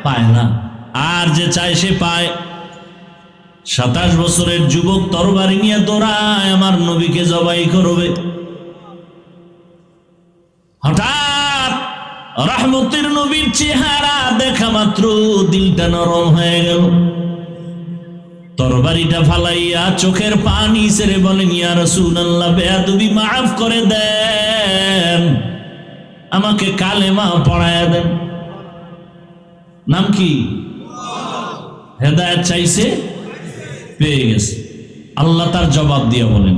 পায় না। আর যে চায় সে পায়। 27 বছরের যুবক তরবারি নিয়ে দৌড়ায় আমার নবীকে জবাই করবে। হঠাৎ রহমতের নবীর চেহারা দেখা মাত্র দিলটা নরম হয়ে গেল। তরবারিটা ফালাইয়া চোখের পানি ছেড়ে বলেন, ইয়া রাসূলুল্লাহ, বেয়াদবি মাফ করে দেন, আমাকে কালেমা পড়ায়া দেন। নাম কি? হেদায়েত চাইছে, পেয়ে গেছে। আল্লাহ তার জবাব দিয়ে বলেন,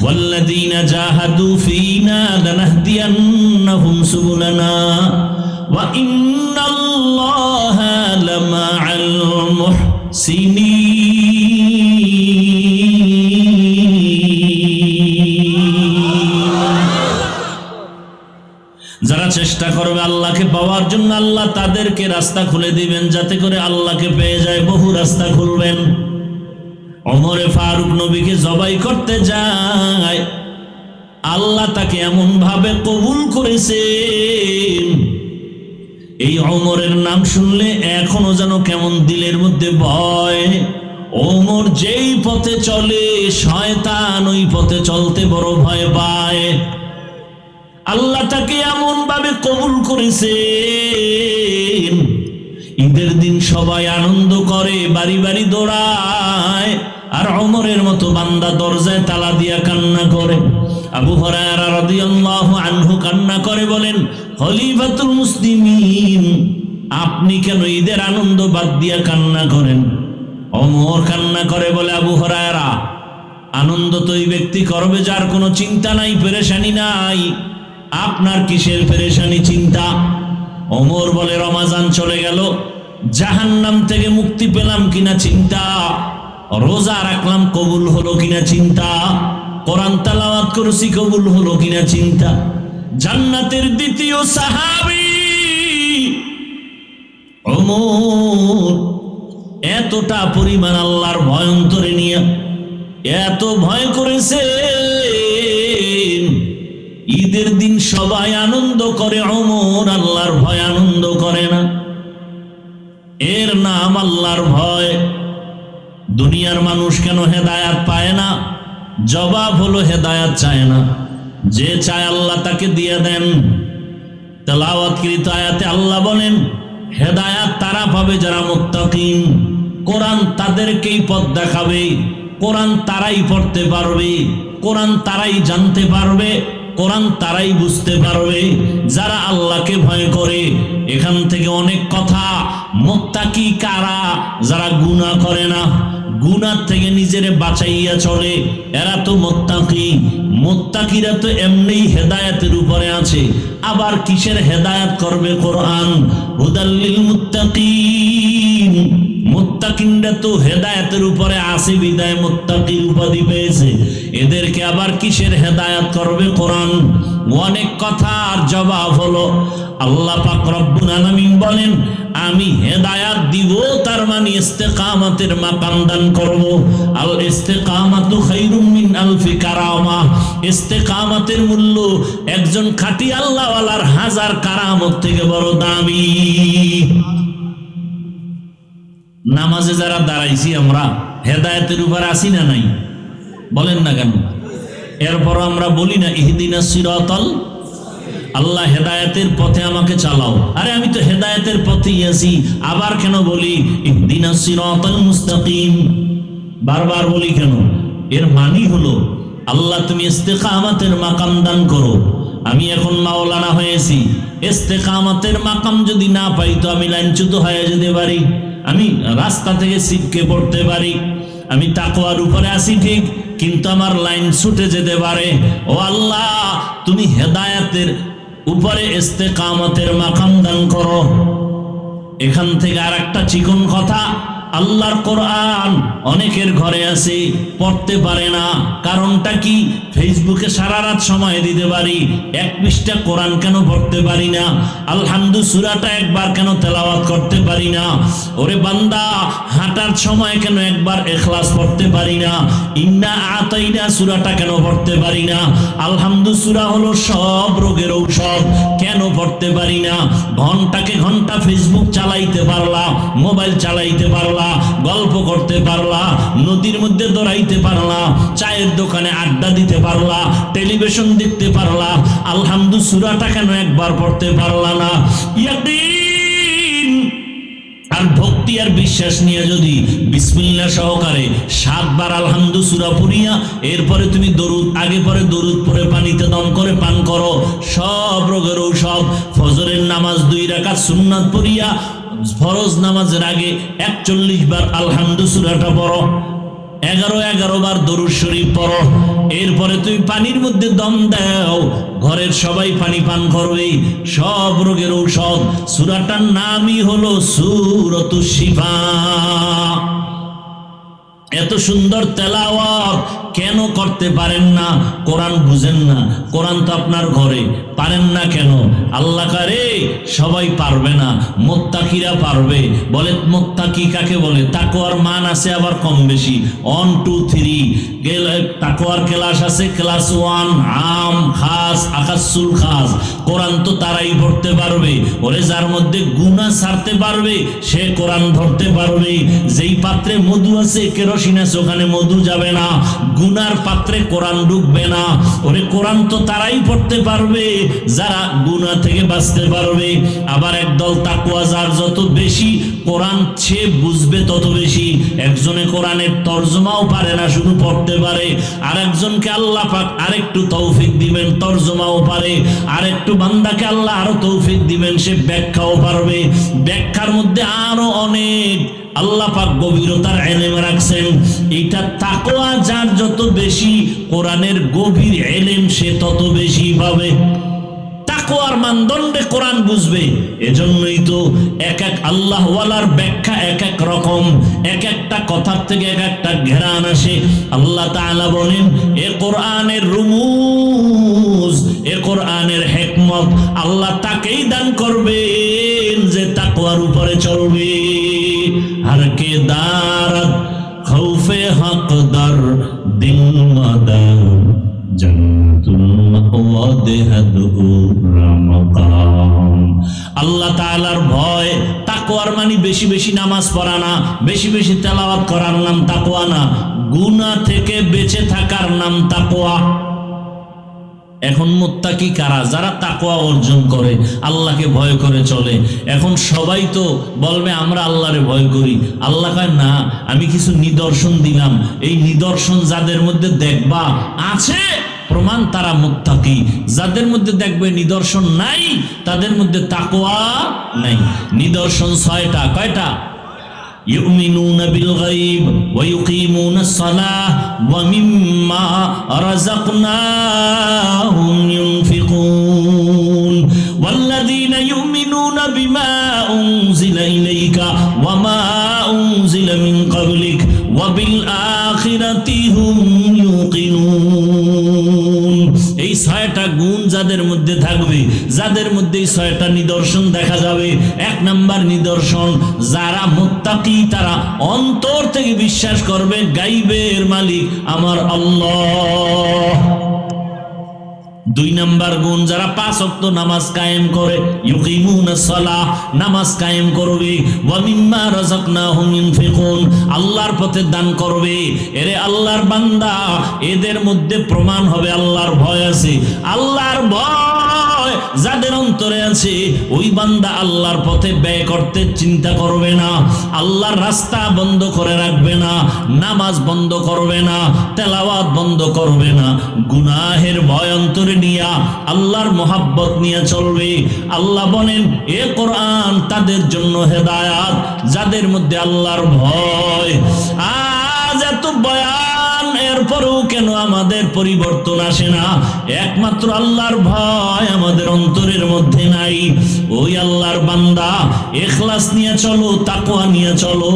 ওয়াল্লাযীনা জাহাদু ফীনা লানাহদিয়ান্নাহুম সুবুলানা ওয়া ইন্নাল্লাহা লামাআল মুহসিনিন। পারবে আল্লাহকে পাওয়ার জন্য আল্লাহ তাদেরকে রাস্তা খুলে দিবেন, যাতে করে আল্লাহকে পেয়ে যায়। বহু রাস্তা খুলবেন। ওমরে ফারুক নবীকে জবাই করতে যায়, আল্লাহ তাকে এমন ভাবে কবুল করেছেন, এই ওমরের নাম শুনলে এখনো যেন কেমন দিলের মধ্যে ভয়। ওমর যেই পথে চলে শয়তান ওই পথে চলতে বড় ভয় পায়। আল্লাহ তাকে এমন ভাবে কবুল করেছেন, ঈদের দিন সবাই আনন্দ করে, বাড়ি বাড়ি দৌড়ায়, আর ওমরের মতো বান্দা দরজায় তালা দিয়া কান্না করে। আবু হুরায়রা রাদিয়াল্লাহু আনহু কান্না করে বলেন, খলিফাতুল মুসলিমিন, আপনি কেন ঈদের আনন্দ বাদ দিয়া কান্না করেন? ওমর কান্না করে বলে, আবু হুরায়রা, আনন্দ তো ওই ব্যক্তি করবে যার কোনো চিন্তা নাই, পেরেশানি নাই। আপনার কিসের পেরেশানি, চিন্তা? ওমর বলে, রমাজান চলে গেল, জাহান্নাম থেকে মুক্তি পেলাম কিনা চিন্তা, রোজা রাখলাম কবুল হলো কিনা চিন্তা, কোরআন তেলাওয়াত করছি কবুল হলো কিনা চিন্তা। জান্নাতের দ্বিতীয় সাহাবী ওমর এতটা পরিমাণ আল্লাহর ভয় অন্তরে নিয়ে এত ভয় করেছে, ঈদের দিন সবাই আনন্দ করে, ওমর আল্লাহর ভয় আনন্দ করে না। এর নাম আল্লাহর ভয়। দুনিয়ার মানুষ কেন হেদায়াত পায় না? জবাব হলো হেদায়াত চায় না। যে চায় আল্লাহ তাকে দিয়ে দেন। তেলাওয়াতকৃত আয়াতে আল্লাহ বলেন, হেদায়াত তারা পাবে যারা মুত্তাকিন। কোরআন তাদেরকেই পথ দেখাবে, কোরআন তারাই পড়তে পারবে, কোরআন তারাই জানতে পারবে, কোরআন তারাই বুঝতে পারবে যারা আল্লাহকে ভয় করে। এখান থেকে অনেক কথা, মুত্তাকি কারা? যারা গুনাহ করে না, গুনাহ থেকে নিজেরে বাঁচাইয়া চলে, এরা তো মুত্তাকি। মুত্তাকিরা তো এমনিই হেদায়েতের উপরে আছে, আবার কিসের হেদায়েত করবে? কোরআন। হুদাল লিল মুত্তাকিন, মুত্তাকিনরা তো হেদায়েতের উপরে আছে বিদায় মুত্তাকির উপাধি পেয়েছে, এদেরকে আবার কিসের হেদায়েত করবে? কোরআন। অনেক কথার জবাব হলো আল্লাহ পাক রব্বুল আলামিন বলেন, আমি হেদায়াত দিব, তার মানে ইস্তেকামতের মাকাম দান করব। আল ইস্তেকামাতু খায়রুম মিন আলফি কারামা। ইস্তেকামতের মূল্য একজন খাঁটি আল্লাহওয়ালার 1000 কারামত থেকে বড় দামি। নামাজে যারা দাঁড়াইছি আমরা হেদায়েতের উপর আসি না নাই? বলেন না কেন? এরপর আমরা বলি না ইহদিনাস সিরাতাল, আল্লাহ হেদায়েতের পথে আমাকে চালাও। আরে আমি তো হেদায়েতের পথেই আছি, আবার কেন বলি ইহদিনাস সিরাতাল মুস্তাকিম? বারবার বলি কেন? এর মানি হলো আল্লাহ তুমি ইস্তেকামতের মাকাম দান করো। আমি এখন মাওলানা হয়েছি, ইস্তেকামতের মাকাম যদি না পাই তো আমি লাইনচ্যুত হয়ে যেতে পারি, আমি রাস্তা থেকে ছিটকে পড়তে পারি। আমি তাকওয়ার উপরে আছি ঠিক, কিন্তু আমার লাইন ছুটে যেতে পারে। ও আল্লাহ, তুমি হেদায়েতের উপরে ইস্তেকামতের মাকাম দান করো। এখান থেকে আর একটা চিকন কথা, আল্লাহর কোরআন অনেকের ঘরে আছে, পড়তে পারে না। কারণটা কি? ফেসবুকে সারা রাত সময় দিতে পারি, 1 পৃষ্ঠা কোরআন কেন পড়তে পারি না? আলহামদু সূরাটা একবার কেন তেলাওয়াত করতে পারি না? ওরে বান্দা, হাঁটার সময় কেন একবার ইখলাস পড়তে পারি না? ইন্না আতাইনা সূরাটা কেন পড়তে পারি না? আলহামদু সূরা হলো সব রোগের ঔষধ, কেন পড়তে পারি না? ঘন্টাকে ঘন্টা ফেসবুক চালাইতে পারলা, মোবাইল চালাইতে পারলা, গল্প করতে পারলা, নদীর মধ্যে দৌড়াইতে পারলা, চায়ের দোকানে আড্ডা দিতে পারলা, টেলিভিশন দেখতে পারলা, আলহামদু সূরাটা কেন একবার পড়তে পারলা না? ইয়াকিন আর ভক্তি আর বিশ্বাস নিয়ে যদি বিসমিল্লাহ সহকারে 7 বার আলহামদু সূরা পড়িয়া এরপরে তুমি দরুদ আগে পরে দরুদ পড়ে পানিতে দম করে পান করো, সব রোগের ঔষধ। ফজরের নামাজ 2 রাকাত সুন্নাত পড়িয়া ফরজ নামাজের আগে 41 বার আলহামদু সূরাটা পড়ো, 11 বার দরুদ শরীফ পড়ো। এরপরে তুমি পানির মধ্যে দম দাও, ঘরের সবাই পানি পান করবে, সব রোগের ঔষধ। সূরাটার নামই হলো সূরাতুশ শিফা। এত সুন্দর তেলাওয়াত কেন করতে পারেন না? কোরআন বুঝেন না? কোরআন তো আপনার ঘরে, পারেন না কেন? আল্লাহ কারে সবাই পারবে না, মুত্তাকিরা পারবে। বলে মুত্তাকি কাকে বলে? তাকওয়ার মান আছে আবার কম বেশি, 1 2 3 তাকওয়ার ক্লাস আছে, ক্লাস 1 আম খাস আকাসুল খাস। কোরআন তো তারাই পড়তে পারবে। ওরে যার মধ্যে গুনাহ ছাড়তে পারবে সে কোরআন ধরতে পারবে। যেই পাত্রে মধু আছে, কেরোসিন আছে, ওখানে মধু যাবে না, গুনার পাত্রে কোরআন ঢুকবে না। ওরে কোরআন তো তারাই পড়তে পারবে যারা গুনাহ থেকে বাঁচতে পারবে। আবার একদল তাকওয়া যার যত বেশি কোরআন সে বুঝবে তত বেশি। একজনে কোরআনের তর্জমাও পারে না, শুধু পড়তে পারে। আরেকজনকে আল্লাহ পাক আরেকটু তৌফিক দিবেন, তর্জমাও পারে। আরেকটু বান্দাকে আল্লাহ আরো তৌফিক দিবেন, সে ব্যাখ্যাও পারবে। ব্যাখ্যার মধ্যে আরো অনেক আল্লাহ পাক গভীরতার ইলম রাখছেন। এটা তাকওয়া যার যত বেশি, কোরআনের গভীর ইলম সে তত বেশি পাবে। তাকওয়ার মানদণ্ডে কোরআন বুঝবে। এজন্যই তো এক এক আল্লাহ ওয়ালার ব্যাখ্যা এক এক রকম, এক একটা কথার থেকে এক একটা ঘেরান আসে। আল্লাহ তাআলা বলেন, এ কোরআনের রুমুজ, এ কোরআনের হিকমত আল্লাহ তাকেই দান করবেন যে তাকওয়ার উপরে চলবে। हर के दारत खौफे हकदर दिल मदर जन्नतुल मअवा देहदुर मकाम। আল্লাহ তাআলার ভয়, তাকওয়ার মানে বেশি বেশি নামাজ পড়া না, বেশি বেশি তেলাওয়াত করার নাম তাকওয়া না, গুনাহ থেকে বেঁচে থাকার নাম তাকওয়া। এখন মুত্তাকি কারা? যারা তাকওয়া অর্জন করে, আল্লাহকে ভয় করে চলে। এখন সবাই তো বলবে আমরা আল্লাহরে ভয় করি। আল্লাহ কয় না, আমি কিছু নিদর্শন দিলাম, এই নিদর্শন যাদের মধ্যে দেখবা আছে প্রমাণ তারা মুত্তাকি। যাদের মধ্যে দেখবে নিদর্শন নাই তাদের মধ্যে তাকওয়া নাই। নিদর্শন 6টা। কয়টা? يؤمنون بالغيب ويقيمون الصلاة ومما رزقناهم ينفقون والذين يؤمنون بما أنزل إليك وما أنزل من قبلك وبالآخرة هم يوقنون। এই 6টা গুণ যাদের মধ্যে থাকবে, যাদের মধ্যে এই 6টা নিদর্শন দেখা যাবে। 1 নাম্বার নিদর্শন, যারা মুত্তাকি তারা অন্তর থেকে বিশ্বাস করবে গাইবের মালিক আমার আল্লাহ। 2 নাম্বার গুণ, যারা 5 ওয়াক্ত নামাজ কায়েম করে, ইউকিমুনাস সালাহ, নামাজ কায়েম করবে, ওয়া মিম্মা রাযাকনাহুম ইউনফিকুন, আল্লাহর পথে দান করবে। এরে আল্লাহর বান্দা, এদের মধ্যে প্রমাণ হবে আল্লাহর ভয় আছে। আল্লাহর ভয় যাদের অন্তরে আছে, ওই বান্দা আল্লাহর পথে ব্যয় করতে চিন্তা করবে না, আল্লাহর রাস্তা বন্ধ করে রাখবে না, নামাজ বন্ধ করবে না, তেলাওয়াত বন্ধ করবে না, গুনাহের ভয় অন্তরে নিয়া আল্লাহর মোহাব্বত নিয়ে চলবে। আল্লাহ বলেন, এ কোরআন তাদের জন্য হেদায়াত যাদের মধ্যে আল্লাহর ভয়। আজ এত বয়ান, এরপরেও কেন আমাদের পরিবর্তন আসে না? একমাত্র আল্লাহর ভয় আমাদের অন্তরের মধ্যে নাই। ওই আল্লাহর বান্দা ইখলাস নিয়ে চলো, তাকওয়া নিয়ে চলো,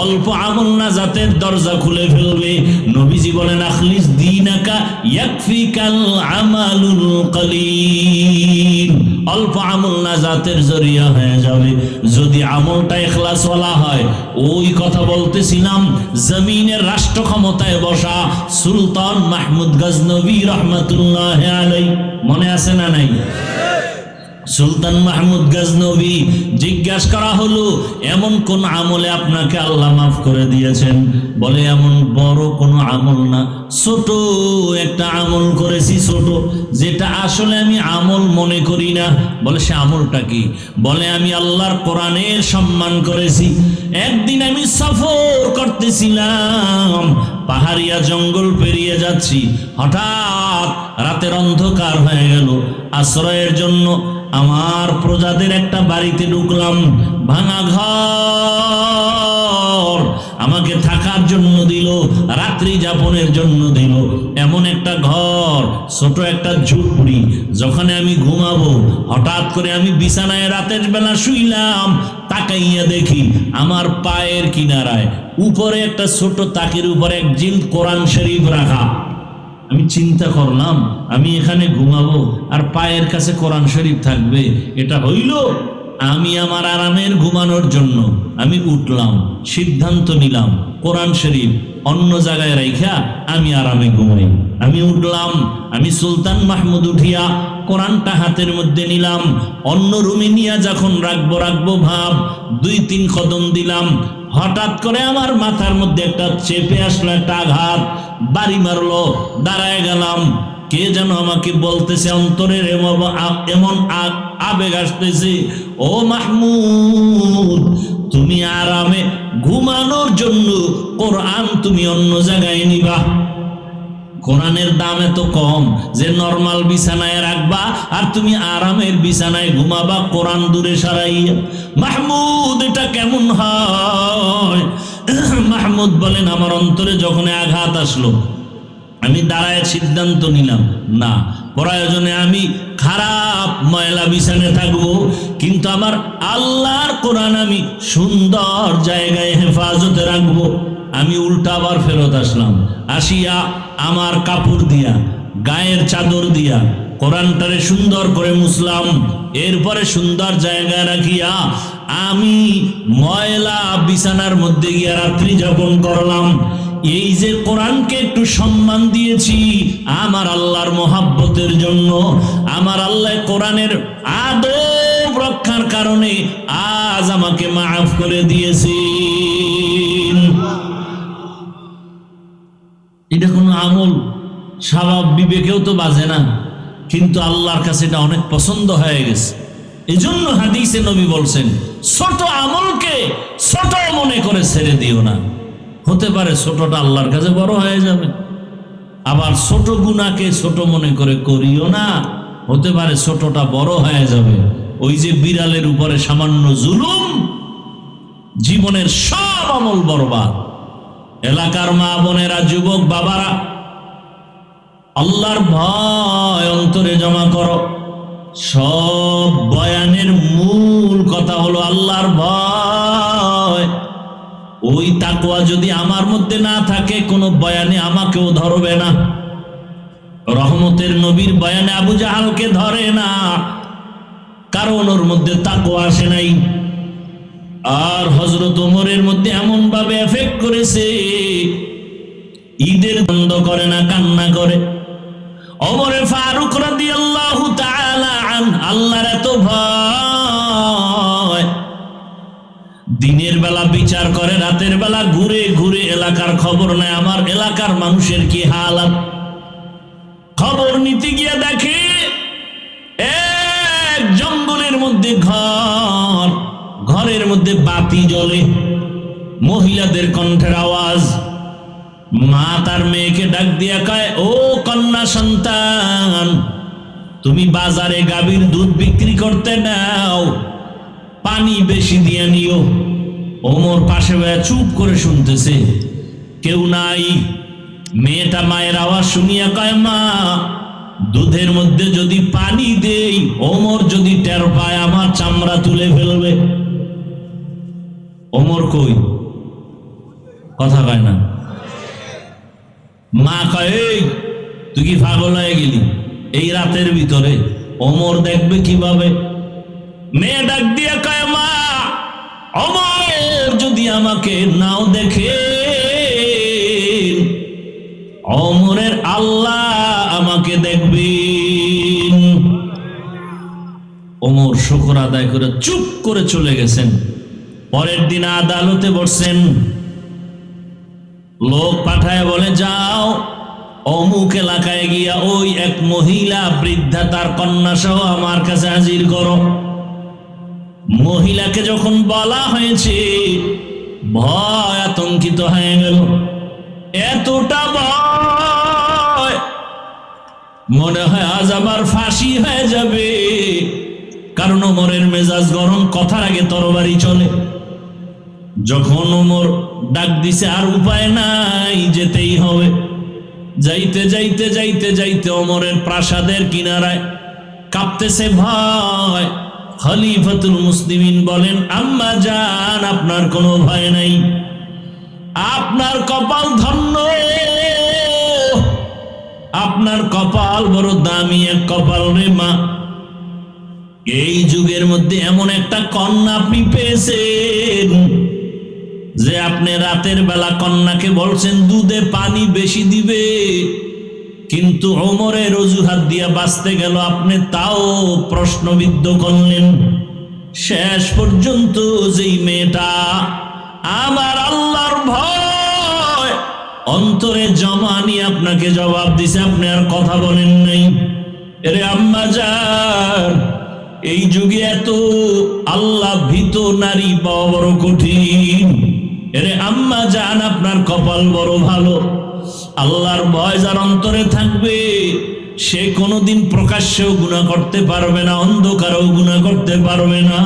অল্প আমল নাজাতের দরজা খুলে ফেলবে। নবীজি বলেন, আখলিস দীনাকা ইয়াকফিকাল আমালুল কলিল। অল্প আমল নাজাতের জরিয়া হয়ে যাবে যদি আমলটা ইখলাস ওয়ালা হয়। ওই কথা বলতেছিলাম, জমিনের রাষ্ট্র ক্ষমতায় বসা সুলতান মাহমুদ গজনবী রহমাতুল্লাহ আলাইহি, মনে আছে না নাই? সুলতান মাহমুদ গজনবী জিজ্ঞাসা করা হলো, এমন কোন আমলে আপনাকে আল্লাহ মাফ করে দিয়েছেন? বলে, এমন বড় কোনো আমল না, ছোট একটা আমল করেছি, ছোট, যেটা আসলে আমি আমল মনে করি না। বলে, সে আমলটা কি? বলে, আমি আল্লাহর কোরআনের সম্মান করেছি। একদিন আমি সফর করতেছিলাম, পাহাড়িয়া জঙ্গল পেরিয়ে যাচ্ছি, হঠাৎ রাতের অন্ধকার হয়ে গেল। আশ্রয়ের জন্য আমার প্রজাদের একটা বাড়িতে ঢুকলাম, ভাঙা ঘর। আমাকে থাকার জন্য দিল, রাত্রি যাপনের জন্য দিল এমন একটা ঘর, ছোট একটা ঝুপড়ি। যখন আমি ঘুমাবো, হঠাৎ করে আমি বিছানায় রাতের বেলা শুইলাম, তাকাইয়া দেখি আমার পায়ের কিনারায় উপরে একটা ছোট তাকের উপরে এক জিলদ কোরআন শরীফ রাখা। আমি চিন্তা করলাম, আমি এখানে ঘুমাবো আর পায়ের কাছে কোরআন শরীফ থাকবে, এটা হইল? আমি আমার আরামের ঘুমানোর জন্য আমি উঠলাম, সিদ্ধান্ত নিলাম কোরআন শরীফ অন্য জায়গায় রাইখা আমি আরামে ঘুমাই। আমি উঠলাম, আমি সুলতান মাহমুদ উঠিয়া কোরআনটা হাতের মধ্যে নিলাম, অন্য রুমে নিয়ে যখন রাখবো ভাব 2-3 কদম দিলাম, হঠাৎ করে আমার মাথার মধ্যে একটা চেপে আসলো, একটা আঘাত বাড়ি মারলো। দাঁড়ায় গেলাম, কে যেন আমাকে বলতেছে, অন্তরের এমন আবেগ আসতেছে, ও মাহমুদ, তুমি আরামে ঘুমানোর জন্য কোরআন তুমি অন্য জায়গায় নিবা। কোরআনের দাম এত কম যে নরমাল বিছানায় রাখবা আর তুমি আরামের বিছানায় ঘুমাবা কোরআন দূরে সরাইয়া। মাহমুদ, এটা কেমন হয়? মাহমুদ বলেন, আমার অন্তরে যখন আঘাত আসলো, আমি দাঁড়ায় সিদ্ধান্ত নিলাম, না, প্রয়োজনে আমি খারাপ ময়লা বিছানে থাকবো, কিন্তু আমার আল্লাহর কোরআন আমি সুন্দর জায়গায় হেফাজতে রাখবো। আমি উল্টা আবার ফেরত আসলাম, আসিয়া আমার কাপড় দিয়া, গায়ের চাদর দিয়া কোরআনটারে সুন্দর করে মুছলাম। এরপরে সুন্দর জায়গায় রাখিয়া আমি ময়লা বিছানার মধ্যে গিয়া রাত্রি যাপন করলাম। এই যে কোরআনকে একটু সম্মান দিয়েছি আমার আল্লাহর মোহাব্বতের জন্য, আমার আল্লাহ কোরআনের আদব রক্ষার কারণে আজ আমাকে মাফ করে দিয়েছি। এটা কোনো আমল স্বভাব বিবেকেও তো বাজে না, কিন্তু আল্লাহর কাছে এটা অনেক পছন্দ হয়ে গেছে। এই জন্য হাদিসে নবী বলছেন, ছোট আমলকে ছোট মনে করে ছেড়ে দিও না। হতে পারে ছোটটা আল্লাহর কাছে বড় হয়ে যাবে। আবার ছোট গুনাহকে ছোট মনে করে করিও না, হতে পারে ছোটটা বড় হয়ে যাবে। ওই যে বিড়ালের উপরে সামান্য জুলুম, জীবনের সব আমল বরবাদ। এলাকার মা বোনেরা, যুবক বাবারা, আল্লাহর ভয় অন্তরে জমা করো। সব বয়ানের মূল কথা হলো আল্লাহর ভয়। ওই তাকওয়া যদি আমার মধ্যে না থাকে, কোনো বয়ানে আমাকেও ধরবে না। রহমতের নবীর বয়ানে আবু জাহালকে ধরে না, কারণ ওর মধ্যে তাকওয়া আসে নাই। আর হযরত ওমরের মধ্যে এমন ভাবে এফেক্ট করেছে, ঈদের বন্ধ করে না, কান্না করে। ওমরে ফারুক রাদিয়াল্লাহু তাআলা আল্লাহর এত ভয়, দিনের বেলা বিচার করে, রাতের বেলা ঘুরে ঘুরে এলাকার খবর নেয়, আমার এলাকার মানুষের কি হালাত। খবর নিতে গিয়ে দেখে এক জঙ্গলের মধ্যে ঘর, ঘরের মধ্যে বাতি জ্বলে, মহিলাদের কণ্ঠের আওয়াজ। মা তার মেয়েকে ডাক দিয়া কয়, ও কন্যা সন্তান, তুমি বাজারে গাভীর দুধ বিক্রি করতে নাও, পানি বেশি দিয়ে নিও। ওমর পাশে চুপ করে শুনতেছে, কেউ নাই। মেয়েটা মায়ের আওয়াজ শুনিয়া কয়, মা, দুধের মধ্যে যদি পানি দেই, ওমর যদি টের পায় আমার চামড়া তুলে ফেলবে। ওমর কই? কথা কয় না। মা কয়, এই তুই কি পাগল হয়ে গেলি? এই রাতের ভিতরে ওমর দেখবে কিভাবে? মেয়ে ডাক দিয়া কয়, মা, ওমর যদি আমাকে নাও দেখে, ওমরের আল্লাহ আমাকে দেখবেন। ওমর শুকর আদায় করে চুপ করে চলে গেছেন। পরের দিন আদালতে বসছেন, লোক পাঠায় বলে, যাও অমুক এলাকায় গিয়া ওই এক মহিলা বৃদ্ধা তার কন্যা সহ আমার কাছে হাজির করো। মহিলাকে যখন বলা হয়েছে, ভয় আতঙ্কিত হয়ে গেল। এতটা ভয়, মনে হয় আজ আবার ফাঁসি হয়ে যাবে, কারণ ওমরের মেজাজ গরম, কথার আগে তরবারি চলে। যখন ওমর ডাক দিছে আর উপায় নাই, যেতেই হবে। যাইতে যাইতে যাইতে যাইতে ওমরের প্রাসাদের কিনারায় কাঁপতেছে ভয়। খলিফাতুল মুসলিমিন বলেন, আম্মা জান, আপনার কোনো ভয় নাই, আপনার কপাল ধন্য, আপনার কপাল বড় দামি এক কপাল রে মা। এই যুগের মধ্যে এমন একটা কন্যা আপনি পেয়েছেন যে আপনি রাতের বেলা কন্যাকে বলছেন দুধে পানি বেশি দিবে, কিন্তু ওমরের অজুহাত দিয়া বাঁচতে গেল, আপনি তাও প্রশ্নবিদ্ধ করলেন। শেষ পর্যন্ত যেই মেয়েটা আমার আল্লাহর ভয় অন্তরে জমা নিয়ে আপনাকে জবাব দিছে, আপনি আর কথা বলেন নাই। এরে আম্মা জান, এই যুগে এত আল্লাহ ভীত নারী পাওয়া বড় কঠিন। এরে আম্মা জান, আপনার কপাল বড় ভালো। আল্লাহর ভয় যার অন্তরে থাকবে সে কোনোদিন প্রকাশ্যেও গুনাহ করতে পারবে না, অন্ধকারেও গুনাহ করতে পারবে না,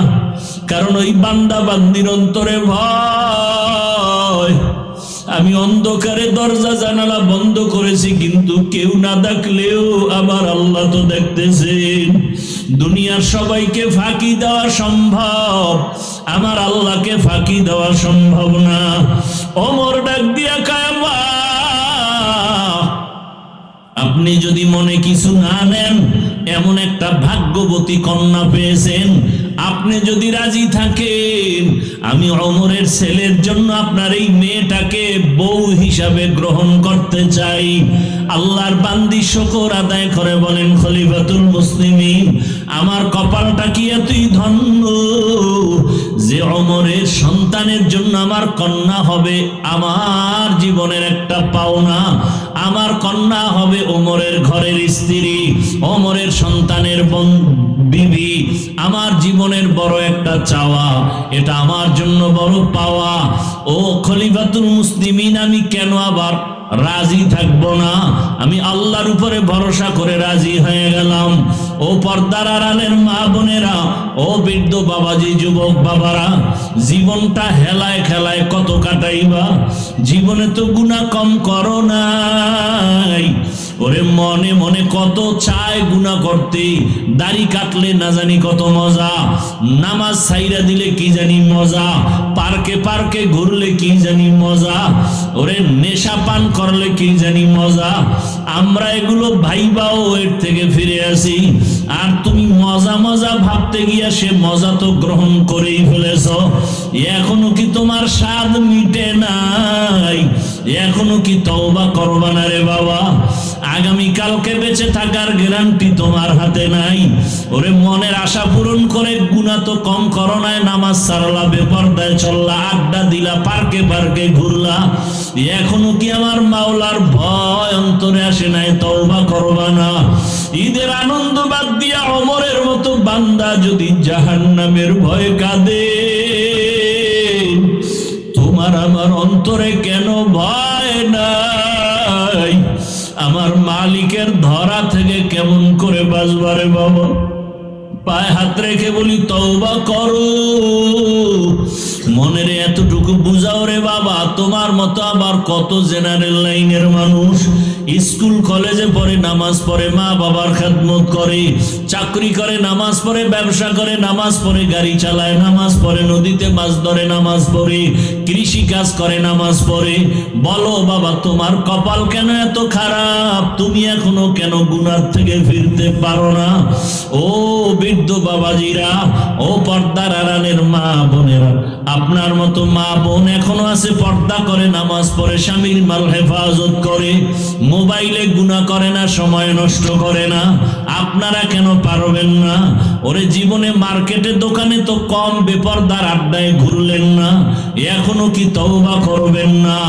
কারণ ওই বান্দা বান্দির অন্তরে ভয়। আমি অন্ধকারে দরজা জানালা বন্ধ করেছি, কিন্তু কেউ না দেখলেও আমার আল্লাহ তো দেখতেছেন। দুনিয়ার সবাইকে ফাঁকি দেওয়া সম্ভব, আমার আল্লাহকে ফাঁকি দেওয়া সম্ভব না। ওমর ডাক দিয়া কায়ামা, আপনি যদি মনে কিছু না নেন, এমন একটা ভাগ্যবতী কন্যা পেয়েছেন, আপনি যদি রাজি থাকেন, আমি ওমরের ছেলের জন্য আপনার এই মেয়েটাকে বউ হিসাবে গ্রহণ করতে চাই। আল্লাহর বান্দি শুকর আদায় করে বলেন, খলিফাতুল মুসলিমিন, আমার কপালটা কি এতই ধন্য যে ওমরের সন্তানের জন্য আমার কন্যা হবে আমার জীবনের একটা পাওনা, আমার কন্যা হবে ওমরের ঘরের স্ত্রী, ওমরের সন্তানের বিবি, আমার জীবনের বড় একটা চাওয়া, এটা আমার জন্য বড় পাওয়া। ও খলিফাতুল মুসলিমিন, আমি কেন আবার রাজি থাকবো না? আমি আল্লাহর উপরে ভরসা করে রাজি হয়ে গেলাম। ও পর্দার আড়ালের মা বোনেরা, ও বৃদ্ধ বাবাজি, যুবক বাবারা, জীবনটা হেলায় খেলায় কত কাটাইবা? জীবনে তো গুনাহ কম করো নাই। ওরে মনে মনে কত চায় গুনাহ করতে, দাড়ি কাটলে না জানি কত মজা, নামাজ ছাইরা দিলে কি জানি মজা, পার্কে পার্কে ঘুরলে কি জানি মজা, ওরে নেশা পান করলে কি জানি মজা। আমরা এগুলো ভাইবাও এর থেকে ফিরে আসি, আর তুমি মজা মজা ভাবতে গিয়া সে মজা তো গ্রহণ করেই ফেলেছ। এখনো কি তোমার স্বাদ মিটে নাই? এখনো কি তওবা করবা না রে বাবা? আগামী কালকে বেঁচে থাকার গ্যারান্টি তোমার হাতে নাই। ওরে মনের আশা পূরণ করে গুনাহ তো কম করো নাই, নামাজ ছাড়লা, বেপরদায় চললা, আড্ডা দিলা, পার্কে পার্কে ঘুরলা, এখনো কি আমার মাওলার ভয় অন্তরে আসে নাই? তওবা করবা না? ঈদের আনন্দ বাদ দিয়া ওমরের মতো বান্দা যদি জাহান্নামের ভয় কাঁদে, তোমার আমার অন্তরে কেন ভয় নাই? আমার মালিকের ধরা থেকে কেমন করে বাঁচবারে বাবা? পায়ে হাত রেখে বলি, তওবা করো। মনের এতটুকু বুঝাও রে বাবা। তোমার মতো আবার কত জেনারেল লাইনের মানুষ স্কুল কলেজে পড়ে, নামাজ পড়ে, মা বাবার খেদমত করে, চাকরি করে, নামাজ পড়ে, ব্যবসা করে, নামাজ পড়ে, গাড়ি চালায়, নামাজ পড়ে, নদীতে মাছ ধরে, নামাজ পড়ে, কৃষি কাজ করে, নামাজ পড়ে। বলো বাবা, তোমার কপাল কেন এত খারাপ? তুমি এখনো কেন গুনার থেকে ফিরতে পারো না? ও বৃদ্ধ বাবাজিরা, ও পর্দার আড়ালের মা বোনেরা, আপনার মতো মা বোন এখনো আছে, পর্দা করে, নামাজ পড়ে, স্বামীর মাল হেফাজত করে, মোবাইলে গুনাহ করে না, সময় নষ্ট করে না। আপনারা কেন পারবেন না? ওরে জীবনে মার্কেটে দোকানে তো কম বেপরদার আড্ডায় ঘুরলেন না, এখনো কি তওবা করবেন না?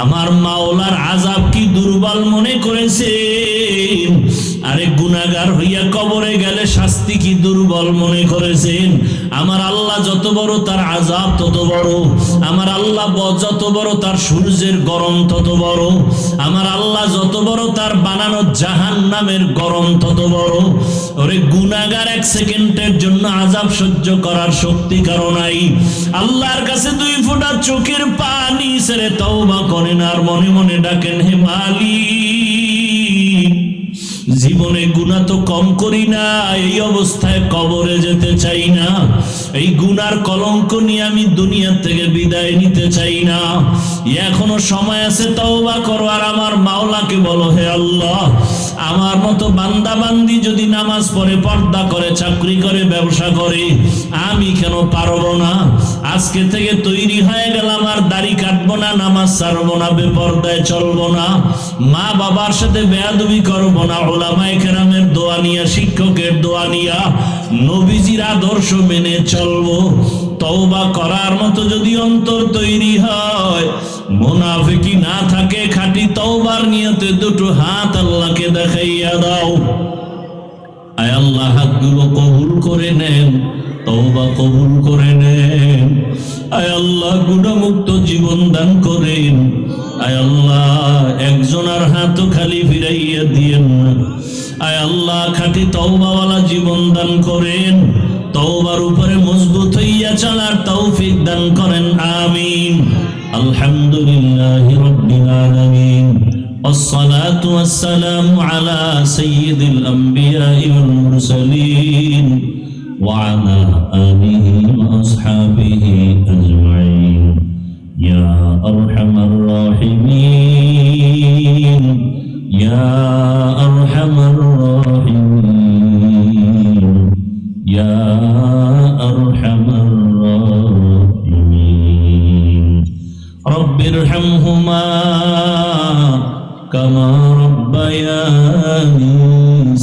আমার মাওলার আযাব কি দুর্বল মনে করেছেন? আরে গুনাহগার হইয়া কবরে গেলে শাস্তি কি দুর্বল মনে করেছেন? আমার আল্লাহ যত বড় তার আযাব তত বড়। আমার আল্লাহ যত বড় তার সূর্যের গরম তত বড়। আমার আল্লাহ যত বড় তার বানানো জাহান্নামের গরম তত বড়। ওরে গুনাহগার এক সেকেন্ডের জন্য আযাব সহ্য করার শক্তি কারো নাই। আল্লাহর কাছে 2 ফোঁটা চোখের পানি ছেড়ে তওবা করেন আর মনে মনে ডাকেন, হে মালিক, জীবনে গুনাহ তো কম করি না, এই অবস্থায় কবরে যেতে চাই না। এই গুনার কলঙ্ক নিয়ে আমি দুনিয়া থেকে বিদায় নিতে চাই না। এখনো সময় আছে, তওবা করো আর আমার মাওলাকে বলো, হে আল্লাহ, আমার মতো বান্দা বান্দি যদি নামাজ পড়ে, পর্দা করে, চাকরি করে, ব্যবসা করে, আমি কেন পারবো না? আজকে থেকে তৈরি হয়ে গেলাম, আর দাড়ি কাটবো না, নামাজ ছাড়বো না, বেপর্দায় চলবো না, মা বাবার সাথে বেয়াদবি করবো না, উলামায়ে কেরামের দোয়া নিয়া, শিক্ষকের দোয়া নিয়া, নবীজির আদর্শ মেনে চলবো। তওবা করার মতো যদি অন্তর তৈরি হয়, মুনাফিকি না থাকে, খাঁটি তওবার নিয়তে 2টো হাত আল্লাহকে দেখাইয়া দাও। আয় আল্লাহ, হাতগুলো কবুল করে নেন, তওবা কবুল করে নেন। আয় আল্লাহ, গুনাহমুক্ত জীবন দান করেন। আয় আল্লাহ, একজনের হাতও খালি ফিরাইয়া দিয়েন না। আয় আল্লাহ, খাঁটি তওবাওয়ালা জীবন দান করেন। তওবার উপরে মজবুত হইয়া চলার তৌফিক দান করেন, আমিন। আলহামদুলিল্লাহি রাব্বিল আলামিন। والصلاة والسلام على سيد الأنبياء والمرسلين وعلى آله وأصحابه أجمعين يا أرحم الراحمين يا أرحم الراحمين يا أرحم الراحمين رب ارحمهما كما ربياني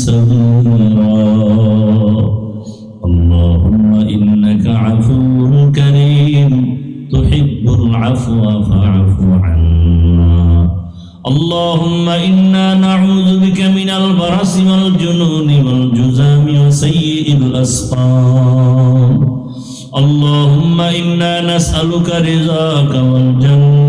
صغيرا اللهم إنك عفو كريم تحب العفو فاعف عنا اللهم إنا نعوذ بك من البرص والجنون والجذام وسيء الأسقام اللهم إنا نسألك رضاك والجنة